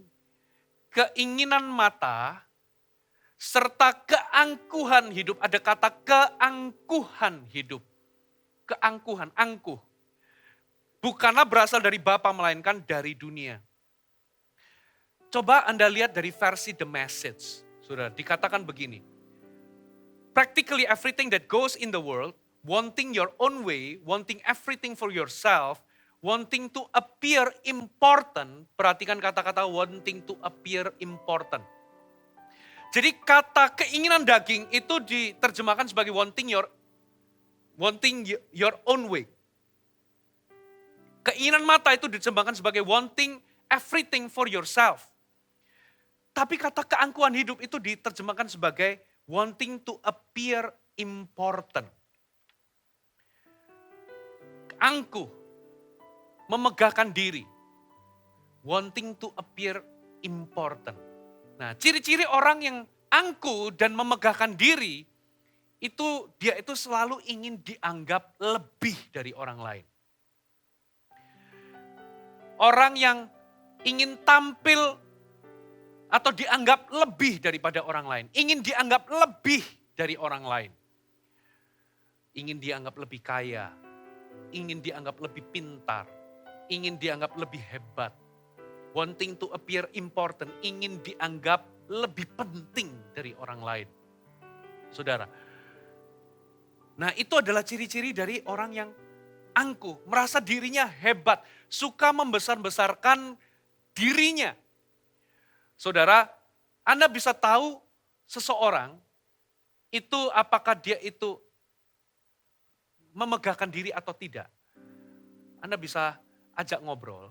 keinginan mata, serta keangkuhan hidup. Ada kata keangkuhan hidup. Keangkuhan, angkuh. Bukanlah berasal dari Bapa, melainkan dari dunia. Coba Anda lihat dari versi The Message. Saudara, dikatakan begini. Practically everything that goes in the world, wanting your own way, wanting everything for yourself, wanting to appear important, perhatikan kata-kata wanting to appear important. Jadi kata keinginan daging itu diterjemahkan sebagai wanting your own way. Keinginan mata itu diterjemahkan sebagai wanting everything for yourself. Tapi kata keangkuhan hidup itu diterjemahkan sebagai wanting to appear important. Angkuh, memegahkan diri. Wanting to appear important. Nah, ciri-ciri orang yang angkuh dan memegahkan diri, dia itu selalu ingin dianggap lebih dari orang lain. Orang yang ingin tampil atau dianggap lebih daripada orang lain. Ingin dianggap lebih dari orang lain. ingin dianggap lebih kaya, ingin dianggap lebih pintar, ingin dianggap lebih hebat, wanting to appear important, ingin dianggap lebih penting dari orang lain. Saudara, nah itu adalah ciri-ciri dari orang yang angkuh, merasa dirinya hebat, suka membesar-besarkan dirinya. Saudara, Anda bisa tahu seseorang itu apakah dia itu memegahkan diri atau tidak. Anda bisa ajak ngobrol,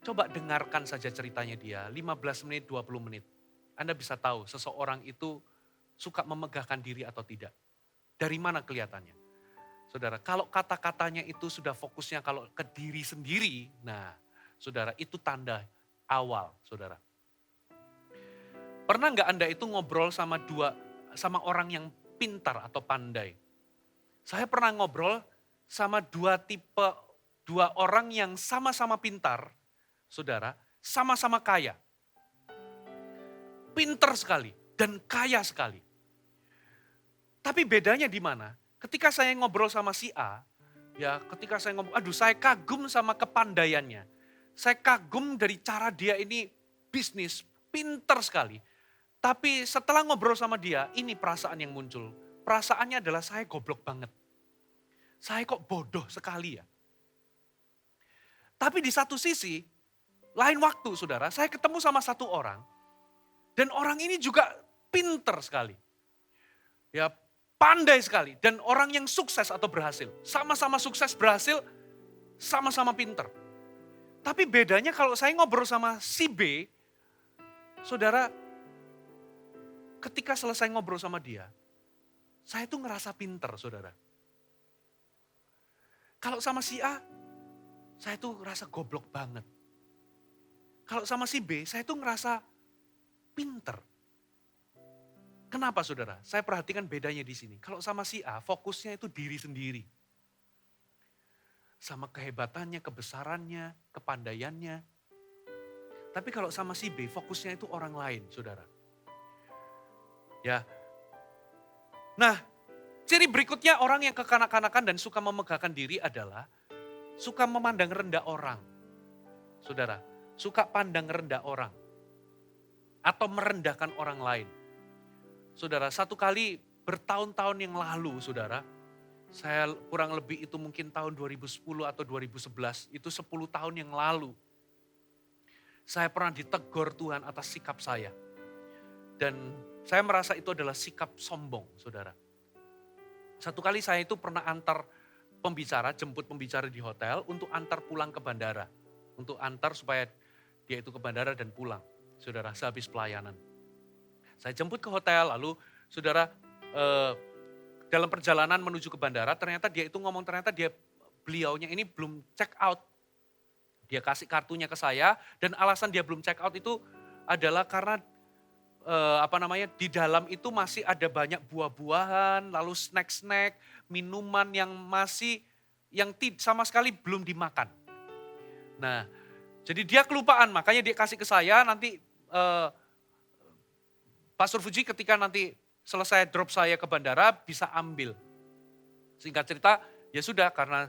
coba dengarkan saja ceritanya dia, 15 menit, 20 menit. Anda bisa tahu seseorang itu suka memegahkan diri atau tidak. Dari mana kelihatannya? Saudara, kalau kata-katanya itu sudah fokusnya kalau ke diri sendiri, nah saudara itu tanda awal, saudara. Pernah nggak Anda itu ngobrol sama orang yang pintar atau pandai? Saya pernah ngobrol sama dua orang yang sama-sama pintar, saudara, sama-sama kaya. Pintar sekali dan kaya sekali. Tapi bedanya di mana? Ketika saya ngobrol sama si A, ketika saya ngobrol, saya kagum sama kepandaiannya. Saya kagum dari cara dia ini bisnis, pintar sekali. Tapi setelah ngobrol sama dia, ini perasaan yang muncul. Perasaannya adalah saya goblok banget. Saya kok bodoh sekali ya. Tapi di satu sisi, lain waktu saudara, saya ketemu sama satu orang. Dan orang ini juga pintar sekali. Ya, pandai sekali. Dan orang yang sukses atau berhasil. Sama-sama sukses, berhasil, sama-sama pintar. Tapi bedanya kalau saya ngobrol sama si B, saudara, ketika selesai ngobrol sama dia, saya tuh ngerasa pinter, saudara. Kalau sama si A, saya tuh ngerasa goblok banget. Kalau sama si B, saya tuh ngerasa pinter. Kenapa, saudara? Saya perhatikan bedanya di sini. Kalau sama si A, fokusnya itu diri sendiri. Sama kehebatannya, kebesarannya, kepandaiannya. Tapi kalau sama si B, fokusnya itu orang lain, saudara. Ya. Nah, ciri berikutnya orang yang kekanak-kanakan dan suka memegahkan diri adalah suka memandang rendah orang. Saudara, suka pandang rendah orang. Atau merendahkan orang lain. Saudara, satu kali bertahun-tahun yang lalu, saudara, saya kurang lebih itu mungkin tahun 2010 atau 2011, itu 10 tahun yang lalu. Saya pernah ditegur Tuhan atas sikap saya. Dan saya merasa itu adalah sikap sombong, saudara. Satu kali saya itu pernah antar pembicara, jemput pembicara di hotel untuk antar pulang ke bandara. Untuk antar supaya dia itu ke bandara dan pulang, saudara, sehabis pelayanan. Saya jemput ke hotel, lalu saudara dalam perjalanan menuju ke bandara, ternyata dia itu ngomong, beliaunya ini belum check out. Dia kasih kartunya ke saya, dan alasan dia belum check out itu adalah karena di dalam itu masih ada banyak buah-buahan, lalu snack-snack, minuman yang sama sekali belum dimakan. Nah, jadi dia kelupaan, makanya dia kasih ke saya, nanti Pastor Fuji ketika nanti selesai drop saya ke bandara bisa ambil. Singkat cerita, ya sudah karena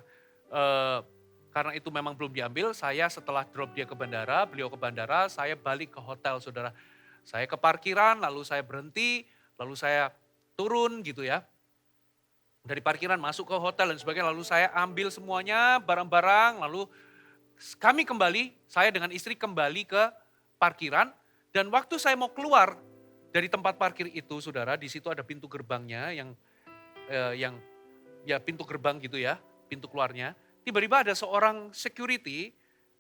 itu memang belum diambil, saya setelah drop dia ke bandara, beliau ke bandara, saya balik ke hotel, saudara. Saya ke parkiran, lalu saya berhenti, lalu saya turun gitu ya. Dari parkiran masuk ke hotel dan sebagainya, lalu saya ambil semuanya, barang-barang, lalu kami kembali, saya dengan istri kembali ke parkiran, dan waktu saya mau keluar dari tempat parkir itu, saudara, di situ ada pintu gerbangnya yang pintu gerbang gitu ya, pintu keluarnya. Tiba-tiba ada seorang security,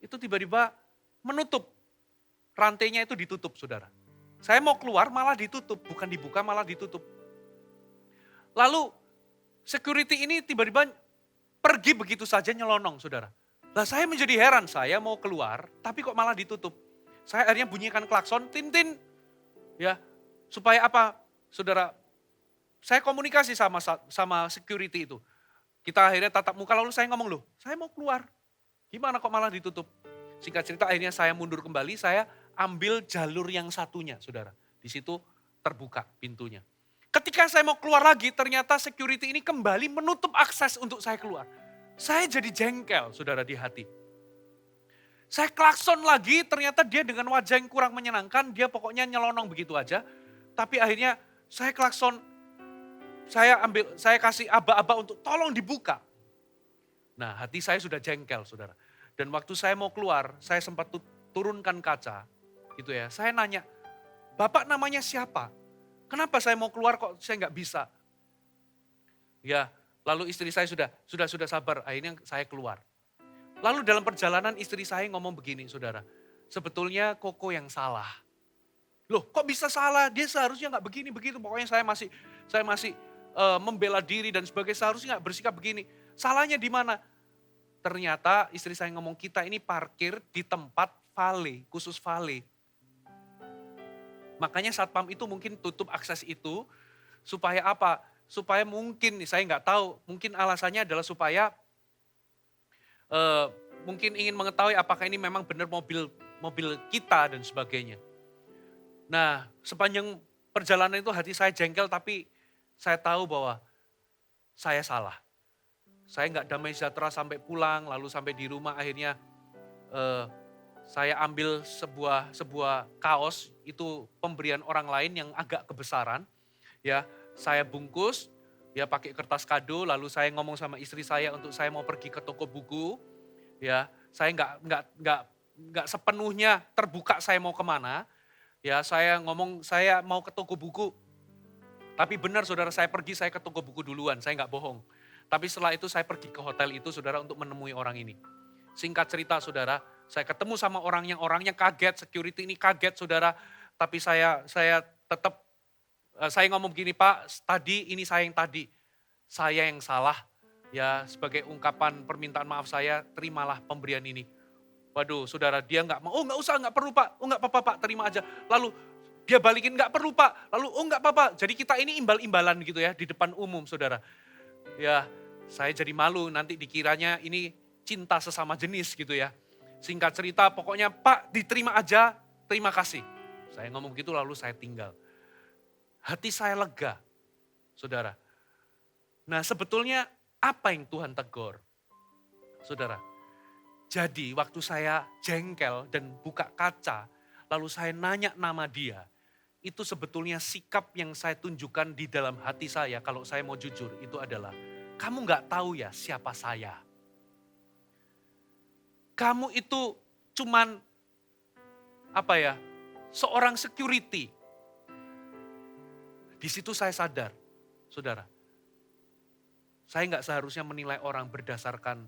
itu tiba-tiba menutup, rantainya itu ditutup, saudara. Saya mau keluar malah ditutup, bukan dibuka malah ditutup. Lalu security ini tiba-tiba pergi begitu saja nyelonong, saudara. Lah saya menjadi heran, saya mau keluar tapi kok malah ditutup. Saya akhirnya bunyikan klakson, tin-tin, ya supaya apa, saudara? Saya komunikasi sama security itu. Kita akhirnya tatap muka, lalu saya ngomong, loh saya mau keluar. Gimana kok malah ditutup? Singkat cerita akhirnya saya mundur kembali, saya ambil jalur yang satunya, saudara. Di situ terbuka pintunya. Ketika ketika saya mau keluar lagi, ternyata security ini kembali menutup akses untuk saya keluar. Saya jadi jengkel, saudara, di hati. Saya klakson lagi, ternyata dia dengan wajah yang kurang menyenangkan, dia pokoknya nyelonong begitu aja. Tapi akhirnya saya klakson, saya kasih aba-aba untuk tolong dibuka. Nah, hati saya sudah jengkel, saudara. Dan waktu saya mau keluar, saya sempat turunkan kaca, gitu ya. Saya nanya, Bapak namanya siapa? Kenapa saya mau keluar kok saya nggak bisa? Ya, lalu istri saya sudah sabar, akhirnya saya keluar. Lalu dalam perjalanan istri saya ngomong begini, saudara. Sebetulnya Koko yang salah. Loh, kok bisa salah? Dia seharusnya nggak begini begitu. Pokoknya saya masih membela diri dan sebagainya. Seharusnya nggak bersikap begini. Salahnya di mana? Ternyata istri saya ngomong, kita ini parkir di tempat vale, khusus vale. Makanya satpam itu mungkin tutup akses itu supaya apa? Supaya mungkin, saya nggak tahu, mungkin alasannya adalah supaya mungkin ingin mengetahui apakah ini memang benar mobil kita dan sebagainya. Nah, sepanjang perjalanan itu hati saya jengkel, tapi saya tahu bahwa saya salah. Saya nggak damai sejahtera sampai pulang, lalu sampai di rumah akhirnya saya ambil sebuah kaos, itu pemberian orang lain yang agak kebesaran. Ya, saya bungkus, ya pakai kertas kado, lalu saya ngomong sama istri saya untuk saya mau pergi ke toko buku. Ya, saya nggak sepenuhnya terbuka saya mau kemana. Ya, saya ngomong saya mau ke toko buku. Tapi benar saudara, saya pergi, saya ke toko buku duluan, saya nggak bohong. Tapi setelah itu saya pergi ke hotel itu saudara untuk menemui orang ini. Singkat cerita saudara, saya ketemu sama orangnya kaget, security ini kaget saudara. Tapi saya tetap, saya ngomong begini, Pak, tadi ini saya yang salah. Ya, sebagai ungkapan permintaan maaf saya, terimalah pemberian ini. Waduh saudara, dia nggak mau, oh nggak usah, nggak perlu Pak, oh nggak apa-apa Pak, terima aja. Lalu dia balikin, nggak perlu Pak, lalu oh nggak apa-apa. Jadi kita ini imbal-imbalan gitu ya di depan umum saudara. Ya, saya jadi malu nanti dikiranya ini cinta sesama jenis gitu ya. Singkat cerita pokoknya Pak diterima aja, terima kasih. Saya ngomong gitu lalu saya tinggal. Hati saya lega, saudara. Nah sebetulnya apa yang Tuhan tegur? Saudara, jadi waktu saya jengkel dan buka kaca, lalu saya nanya nama dia, itu sebetulnya sikap yang saya tunjukkan di dalam hati saya kalau saya mau jujur, itu adalah, kamu gak tahu ya siapa saya. Kamu itu cuman seorang security. Di situ saya sadar, saudara, saya nggak seharusnya menilai orang berdasarkan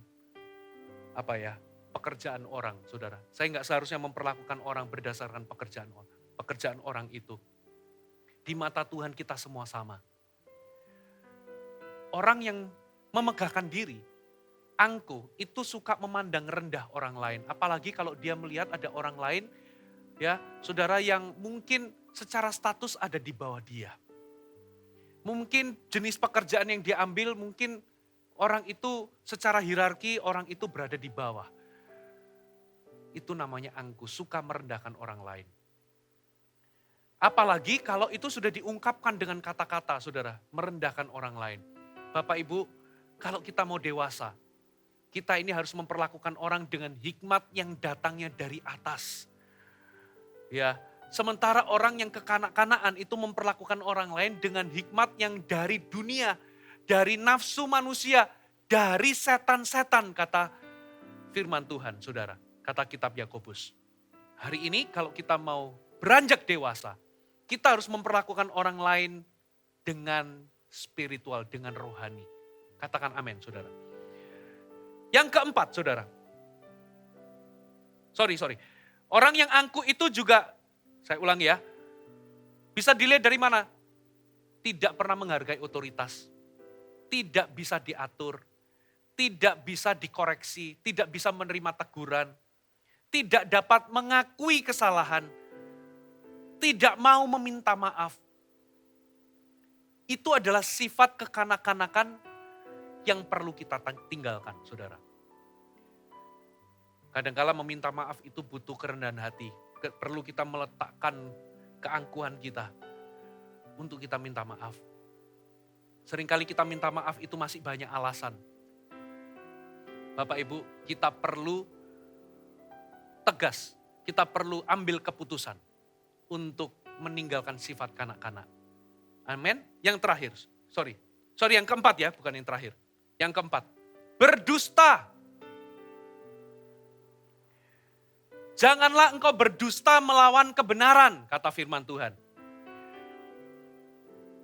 pekerjaan orang, saudara. Saya nggak seharusnya memperlakukan orang berdasarkan pekerjaan orang itu. Di mata Tuhan kita semua sama. Orang yang memegahkan diri, angkuh, itu suka memandang rendah orang lain. Apalagi kalau dia melihat ada orang lain, ya saudara, yang mungkin secara status ada di bawah dia. Mungkin jenis pekerjaan yang dia ambil, mungkin orang itu secara hierarki, orang itu berada di bawah. Itu namanya angkuh, suka merendahkan orang lain. Apalagi kalau itu sudah diungkapkan dengan kata-kata, saudara, merendahkan orang lain. Bapak Ibu, kalau kita mau dewasa, kita ini harus memperlakukan orang dengan hikmat yang datangnya dari atas. Ya, sementara orang yang kekanak-kanaan itu memperlakukan orang lain dengan hikmat yang dari dunia, dari nafsu manusia, dari setan-setan, kata firman Tuhan, saudara. Kata kitab Yakobus. Hari ini kalau kita mau beranjak dewasa, kita harus memperlakukan orang lain dengan spiritual, dengan rohani. Katakan amin, saudara. Yang keempat, saudara. Sorry. Orang yang angkuh itu juga, saya ulangi ya, bisa dilihat dari mana? Tidak pernah menghargai otoritas. Tidak bisa diatur. Tidak bisa dikoreksi. Tidak bisa menerima teguran. Tidak dapat mengakui kesalahan. Tidak mau meminta maaf. Itu adalah sifat kekanak-kanakan yang perlu kita tinggalkan, saudara. Kadangkala meminta maaf itu butuh kerendahan hati. Perlu kita meletakkan keangkuhan kita untuk kita minta maaf. Seringkali kita minta maaf itu masih banyak alasan. Bapak Ibu, kita perlu tegas, kita perlu ambil keputusan untuk meninggalkan sifat kanak-kanak. Amin. Yang terakhir, sorry yang keempat ya, bukan yang terakhir. Yang keempat, berdusta. Janganlah engkau berdusta melawan kebenaran, kata firman Tuhan.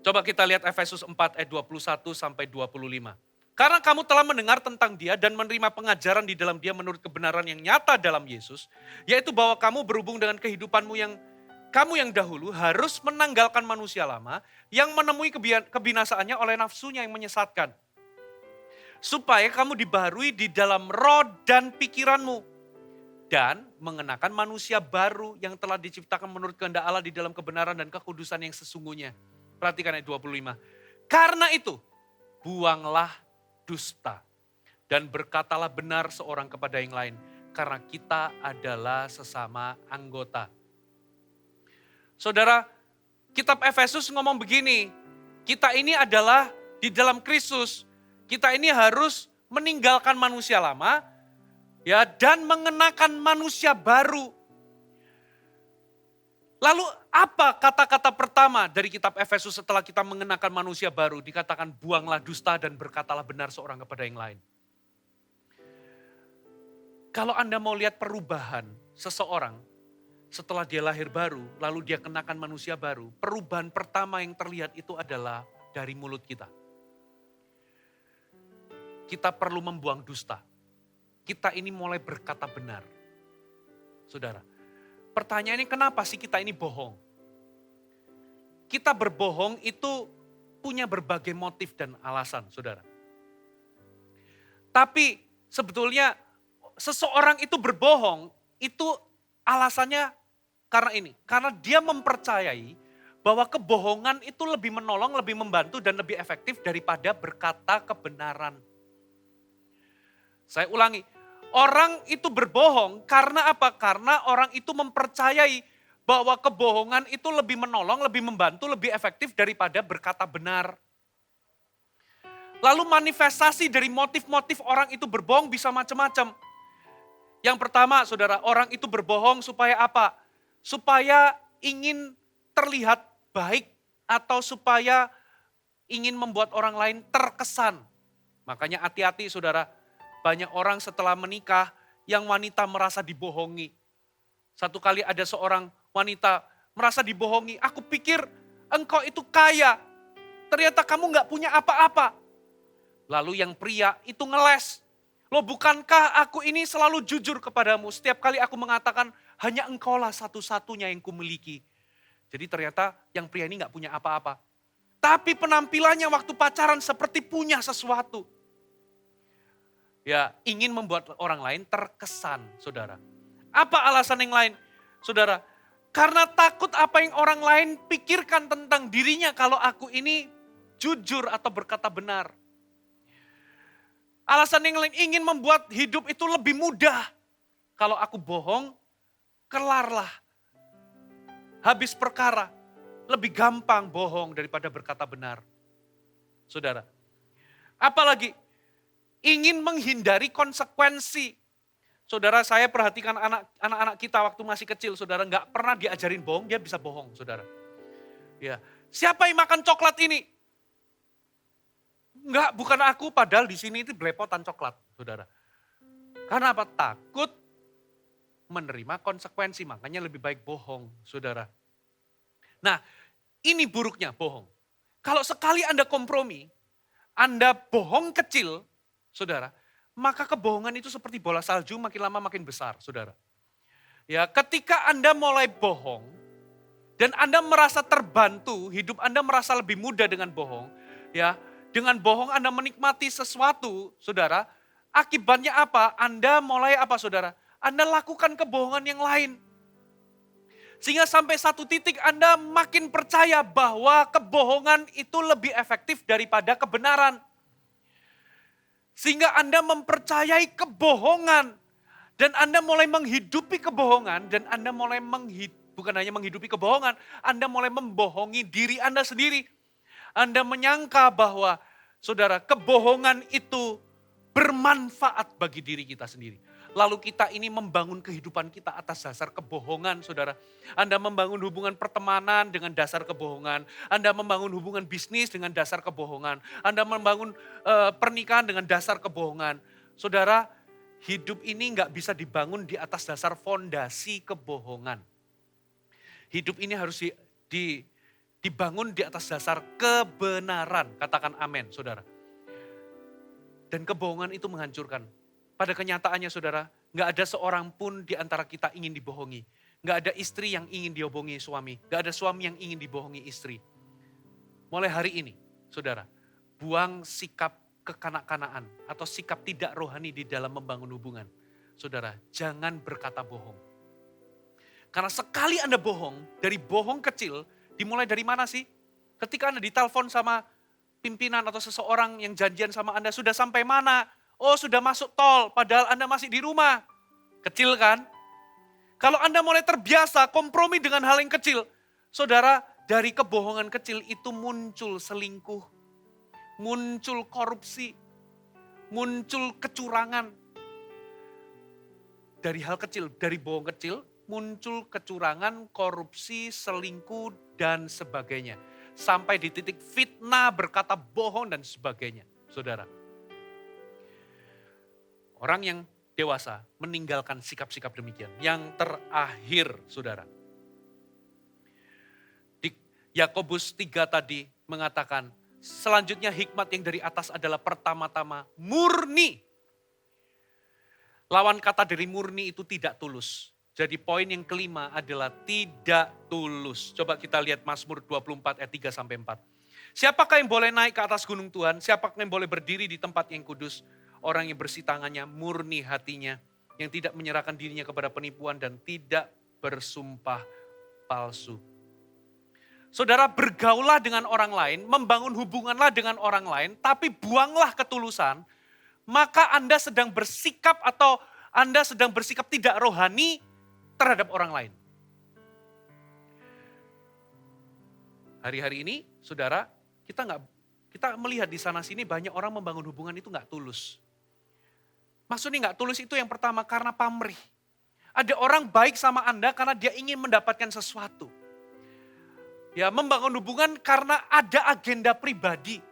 Coba kita lihat Efesus 4 ayat 21 sampai 25. Karena kamu telah mendengar tentang dia dan menerima pengajaran di dalam dia menurut kebenaran yang nyata dalam Yesus, yaitu bahwa kamu berhubung dengan kehidupanmu yang dahulu harus menanggalkan manusia lama yang menemui kebinasaannya oleh nafsunya yang menyesatkan. Supaya kamu dibaharui di dalam roh dan pikiranmu. Dan mengenakan manusia baru yang telah diciptakan menurut kehendak Allah di dalam kebenaran dan kekudusan yang sesungguhnya. Perhatikan ayat 25. Karena itu, buanglah dusta. Dan berkatalah benar seorang kepada yang lain. Karena kita adalah sesama anggota. Saudara, kitab Efesus ngomong begini. Kita ini adalah di dalam Kristus. Kita ini harus meninggalkan manusia lama, ya, dan mengenakan manusia baru. Lalu apa kata-kata pertama dari kitab Efesus setelah kita mengenakan manusia baru? Dikatakan buanglah dusta dan berkatalah benar seorang kepada yang lain. Kalau Anda mau lihat perubahan seseorang setelah dia lahir baru, lalu dia kenakan manusia baru, perubahan pertama yang terlihat itu adalah dari mulut kita. Kita perlu membuang dusta. Kita ini mulai berkata benar. Saudara, pertanyaannya kenapa sih kita ini bohong? Kita berbohong itu punya berbagai motif dan alasan, saudara. Tapi sebetulnya seseorang itu berbohong, itu alasannya karena ini. Karena dia mempercayai bahwa kebohongan itu lebih menolong, lebih membantu, dan lebih efektif daripada berkata kebenaran. Saya ulangi, orang itu berbohong karena apa? Karena orang itu mempercayai bahwa kebohongan itu lebih menolong, lebih membantu, lebih efektif daripada berkata benar. Lalu manifestasi dari motif-motif orang itu berbohong bisa macam-macam. Yang pertama, saudara, orang itu berbohong supaya apa? Supaya ingin terlihat baik atau supaya ingin membuat orang lain terkesan. Makanya hati-hati, saudara. Banyak orang setelah menikah yang wanita merasa dibohongi. Satu kali ada seorang wanita merasa dibohongi. Aku pikir engkau itu kaya. Ternyata kamu gak punya apa-apa. Lalu yang pria itu ngeles. Loh, bukankah aku ini selalu jujur kepadamu? Setiap kali aku mengatakan hanya engkaulah satu-satunya yang kumiliki. Jadi ternyata yang pria ini gak punya apa-apa. Tapi penampilannya waktu pacaran seperti punya sesuatu. Ya, ingin membuat orang lain terkesan, saudara. Apa alasan yang lain, saudara? Karena takut apa yang orang lain pikirkan tentang dirinya kalau aku ini jujur atau berkata benar. Alasan yang lain ingin membuat hidup itu lebih mudah. Kalau aku bohong, kelarlah. Habis perkara, lebih gampang bohong daripada berkata benar. Saudara, apalagi ingin menghindari konsekuensi. Saudara, saya perhatikan anak-anak kita waktu masih kecil, saudara, nggak pernah diajarin bohong, dia bisa bohong, saudara. Ya, siapa yang makan coklat ini? Enggak, bukan aku, padahal di sini itu belepotan coklat, saudara. Karena apa? Takut menerima konsekuensi, makanya lebih baik bohong, saudara. Nah, ini buruknya bohong. Kalau sekali Anda kompromi, Anda bohong kecil, saudara, maka kebohongan itu seperti bola salju makin lama makin besar, saudara. Ya, ketika Anda mulai bohong dan Anda merasa terbantu, hidup Anda merasa lebih mudah dengan bohong, ya, dengan bohong Anda menikmati sesuatu, saudara, akibatnya apa? Anda mulai apa, saudara? Anda lakukan kebohongan yang lain. Sehingga sampai satu titik Anda makin percaya bahwa kebohongan itu lebih efektif daripada kebenaran. Sehingga Anda mempercayai kebohongan. Dan Anda mulai menghidupi kebohongan. Dan Anda mulai bukan hanya menghidupi kebohongan. Anda mulai membohongi diri Anda sendiri. Anda menyangka bahwa saudara, kebohongan itu bermanfaat bagi diri kita sendiri. Lalu kita ini membangun kehidupan kita atas dasar kebohongan, saudara. Anda membangun hubungan pertemanan dengan dasar kebohongan. Anda membangun hubungan bisnis dengan dasar kebohongan. Anda membangun pernikahan dengan dasar kebohongan. Saudara, hidup ini nggak bisa dibangun di atas dasar fondasi kebohongan. Hidup ini harus dibangun di atas dasar kebenaran. Katakan amin, saudara. Dan kebohongan itu menghancurkan. Pada kenyataannya saudara, nggak ada seorang pun di antara kita ingin dibohongi. Nggak ada istri yang ingin dibohongi suami. Nggak ada suami yang ingin dibohongi istri. Mulai hari ini, saudara, buang sikap kekanak-kanaan atau sikap tidak rohani di dalam membangun hubungan. Saudara, jangan berkata bohong. Karena sekali Anda bohong, dari bohong kecil, dimulai dari mana sih? Ketika Anda ditelepon sama pimpinan atau seseorang yang janjian sama Anda, sudah sampai mana? Oh, sudah masuk tol, padahal Anda masih di rumah. Kecil kan? Kalau Anda mulai terbiasa kompromi dengan hal yang kecil, saudara, dari kebohongan kecil itu muncul selingkuh, muncul korupsi, muncul kecurangan. Dari hal kecil, dari bohong kecil, muncul kecurangan, korupsi, selingkuh, dan sebagainya. Sampai di titik fitnah, berkata bohong, dan sebagainya. Saudara, orang yang dewasa meninggalkan sikap-sikap demikian. Yang terakhir, saudara. Di Yakobus 3 tadi mengatakan, selanjutnya hikmat yang dari atas adalah pertama-tama murni. Lawan kata dari murni itu tidak tulus. Jadi poin yang kelima adalah tidak tulus. Coba kita lihat Mazmur 24 ayat 3-4. Siapakah yang boleh naik ke atas gunung Tuhan? Siapakah yang boleh berdiri di tempat yang kudus? Orang yang bersih tangannya, murni hatinya, yang tidak menyerahkan dirinya kepada penipuan dan tidak bersumpah palsu. Saudara, bergaulah dengan orang lain, membangun hubunganlah dengan orang lain, tapi buanglah ketulusan, maka Anda sedang bersikap atau Anda sedang bersikap tidak rohani terhadap orang lain. Hari-hari ini, saudara, kita melihat di sana sini banyak orang membangun hubungan itu nggak tulus. Maksudnya nggak tulus itu yang pertama karena pamrih. Ada orang baik sama Anda karena dia ingin mendapatkan sesuatu. Ya, membangun hubungan karena ada agenda pribadi.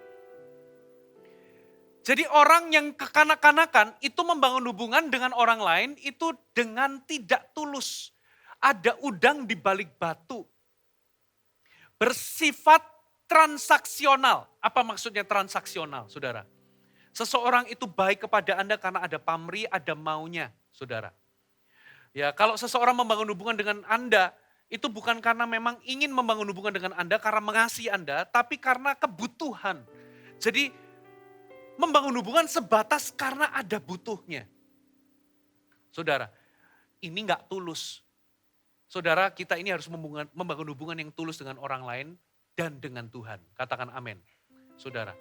Jadi orang yang kekanak-kanakan itu membangun hubungan dengan orang lain itu dengan tidak tulus. Ada udang di balik batu. Bersifat transaksional. Apa maksudnya transaksional, saudara? Seseorang itu baik kepada Anda karena ada pamrih, ada maunya, saudara. Ya, kalau seseorang membangun hubungan dengan Anda, itu bukan karena memang ingin membangun hubungan dengan Anda, karena mengasihi Anda, tapi karena kebutuhan. Jadi, membangun hubungan sebatas karena ada butuhnya. Saudara, ini nggak tulus. Saudara, kita ini harus membangun hubungan yang tulus dengan orang lain dan dengan Tuhan. Katakan amin. Saudara,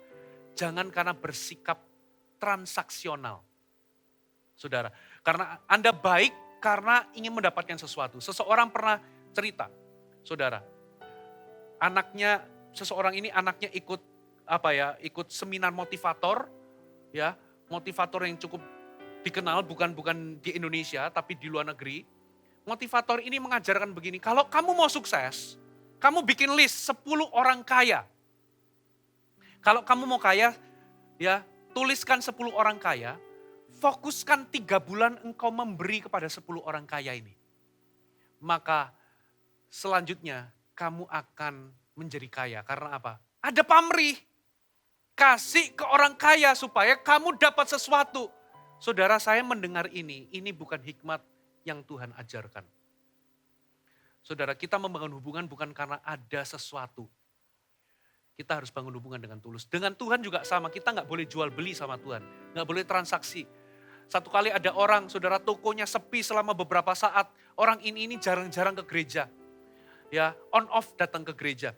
jangan karena bersikap transaksional. Saudara, karena Anda baik karena ingin mendapatkan sesuatu. Seseorang pernah cerita, saudara, seseorang ini anaknya ikut seminar motivator, ya, motivator yang cukup dikenal bukan di Indonesia tapi di luar negeri. Motivator ini mengajarkan begini, kalau kamu mau sukses, kamu bikin list 10 orang kaya. Kalau kamu mau kaya, ya, tuliskan 10 orang kaya, fokuskan 3 bulan engkau memberi kepada 10 orang kaya ini. Maka selanjutnya kamu akan menjadi kaya. Karena apa? Ada pamrih. Kasih ke orang kaya supaya kamu dapat sesuatu. Saudara, saya mendengar ini bukan hikmat yang Tuhan ajarkan. Saudara, kita membangun hubungan bukan karena ada sesuatu. Kita harus bangun hubungan dengan tulus. Dengan Tuhan juga sama, kita nggak boleh jual beli sama Tuhan. Nggak boleh transaksi. Satu kali ada orang, saudara, tokonya sepi selama beberapa saat. Orang ini jarang-jarang ke gereja. Ya, on off datang ke gereja.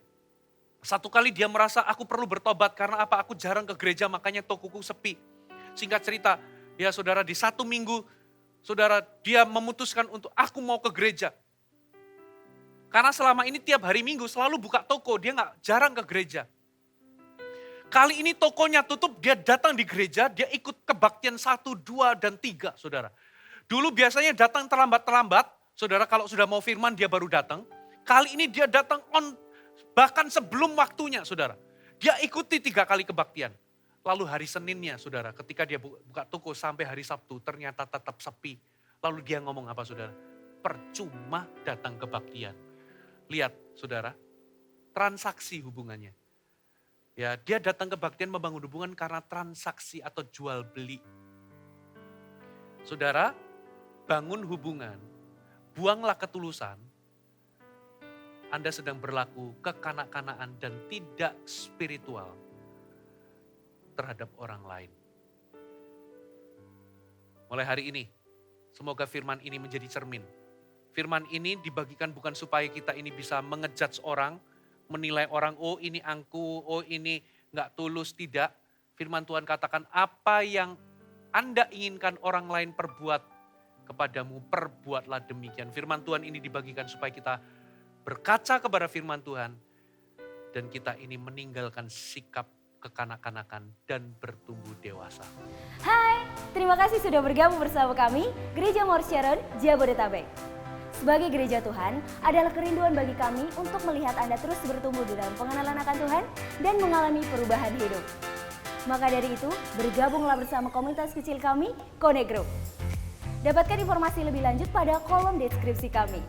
Satu kali dia merasa aku perlu bertobat karena apa? Aku jarang ke gereja makanya tokoku sepi. Singkat cerita, ya saudara, di 1 minggu, saudara, dia memutuskan untuk aku mau ke gereja. Karena selama ini tiap hari Minggu selalu buka toko, dia jarang ke gereja. Kali ini tokonya tutup, dia datang di gereja, dia ikut kebaktian 1, 2, dan 3, saudara. Dulu biasanya datang terlambat-terlambat, saudara kalau sudah mau firman dia baru datang. Kali ini dia datang bahkan sebelum waktunya, saudara. Dia ikuti 3 kali kebaktian. Lalu hari Seninnya, saudara, ketika dia buka toko sampai hari Sabtu, ternyata tetap sepi. Lalu dia ngomong apa, saudara? Percuma datang kebaktian. Lihat, saudara, transaksi hubungannya. Ya, dia datang kebaktian membangun hubungan karena transaksi atau jual beli. Saudara, bangun hubungan, buanglah ketulusan. Anda sedang berlaku kekanak-kanaan dan tidak spiritual terhadap orang lain. Mulai hari ini, semoga firman ini menjadi cermin. Firman ini dibagikan bukan supaya kita ini bisa mengejudge orang, menilai orang, oh ini angku, oh ini gak tulus, tidak. Firman Tuhan katakan apa yang Anda inginkan orang lain perbuat kepadamu, perbuatlah demikian. Firman Tuhan ini dibagikan supaya kita berkaca kepada firman Tuhan dan kita ini meninggalkan sikap kekanak-kanakan dan bertumbuh dewasa. Hai, terima kasih sudah bergabung bersama kami, Gereja Mor Sharon, Jabodetabek. Sebagai gereja Tuhan, adalah kerinduan bagi kami untuk melihat Anda terus bertumbuh di dalam pengenalan akan Tuhan dan mengalami perubahan hidup. Maka dari itu, bergabunglah bersama komunitas kecil kami, Connect Group. Dapatkan informasi lebih lanjut pada kolom deskripsi kami.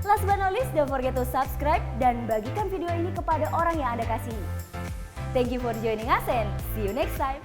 Last but not least, don't forget to subscribe dan bagikan video ini kepada orang yang Anda kasihi. Thank you for joining us and see you next time.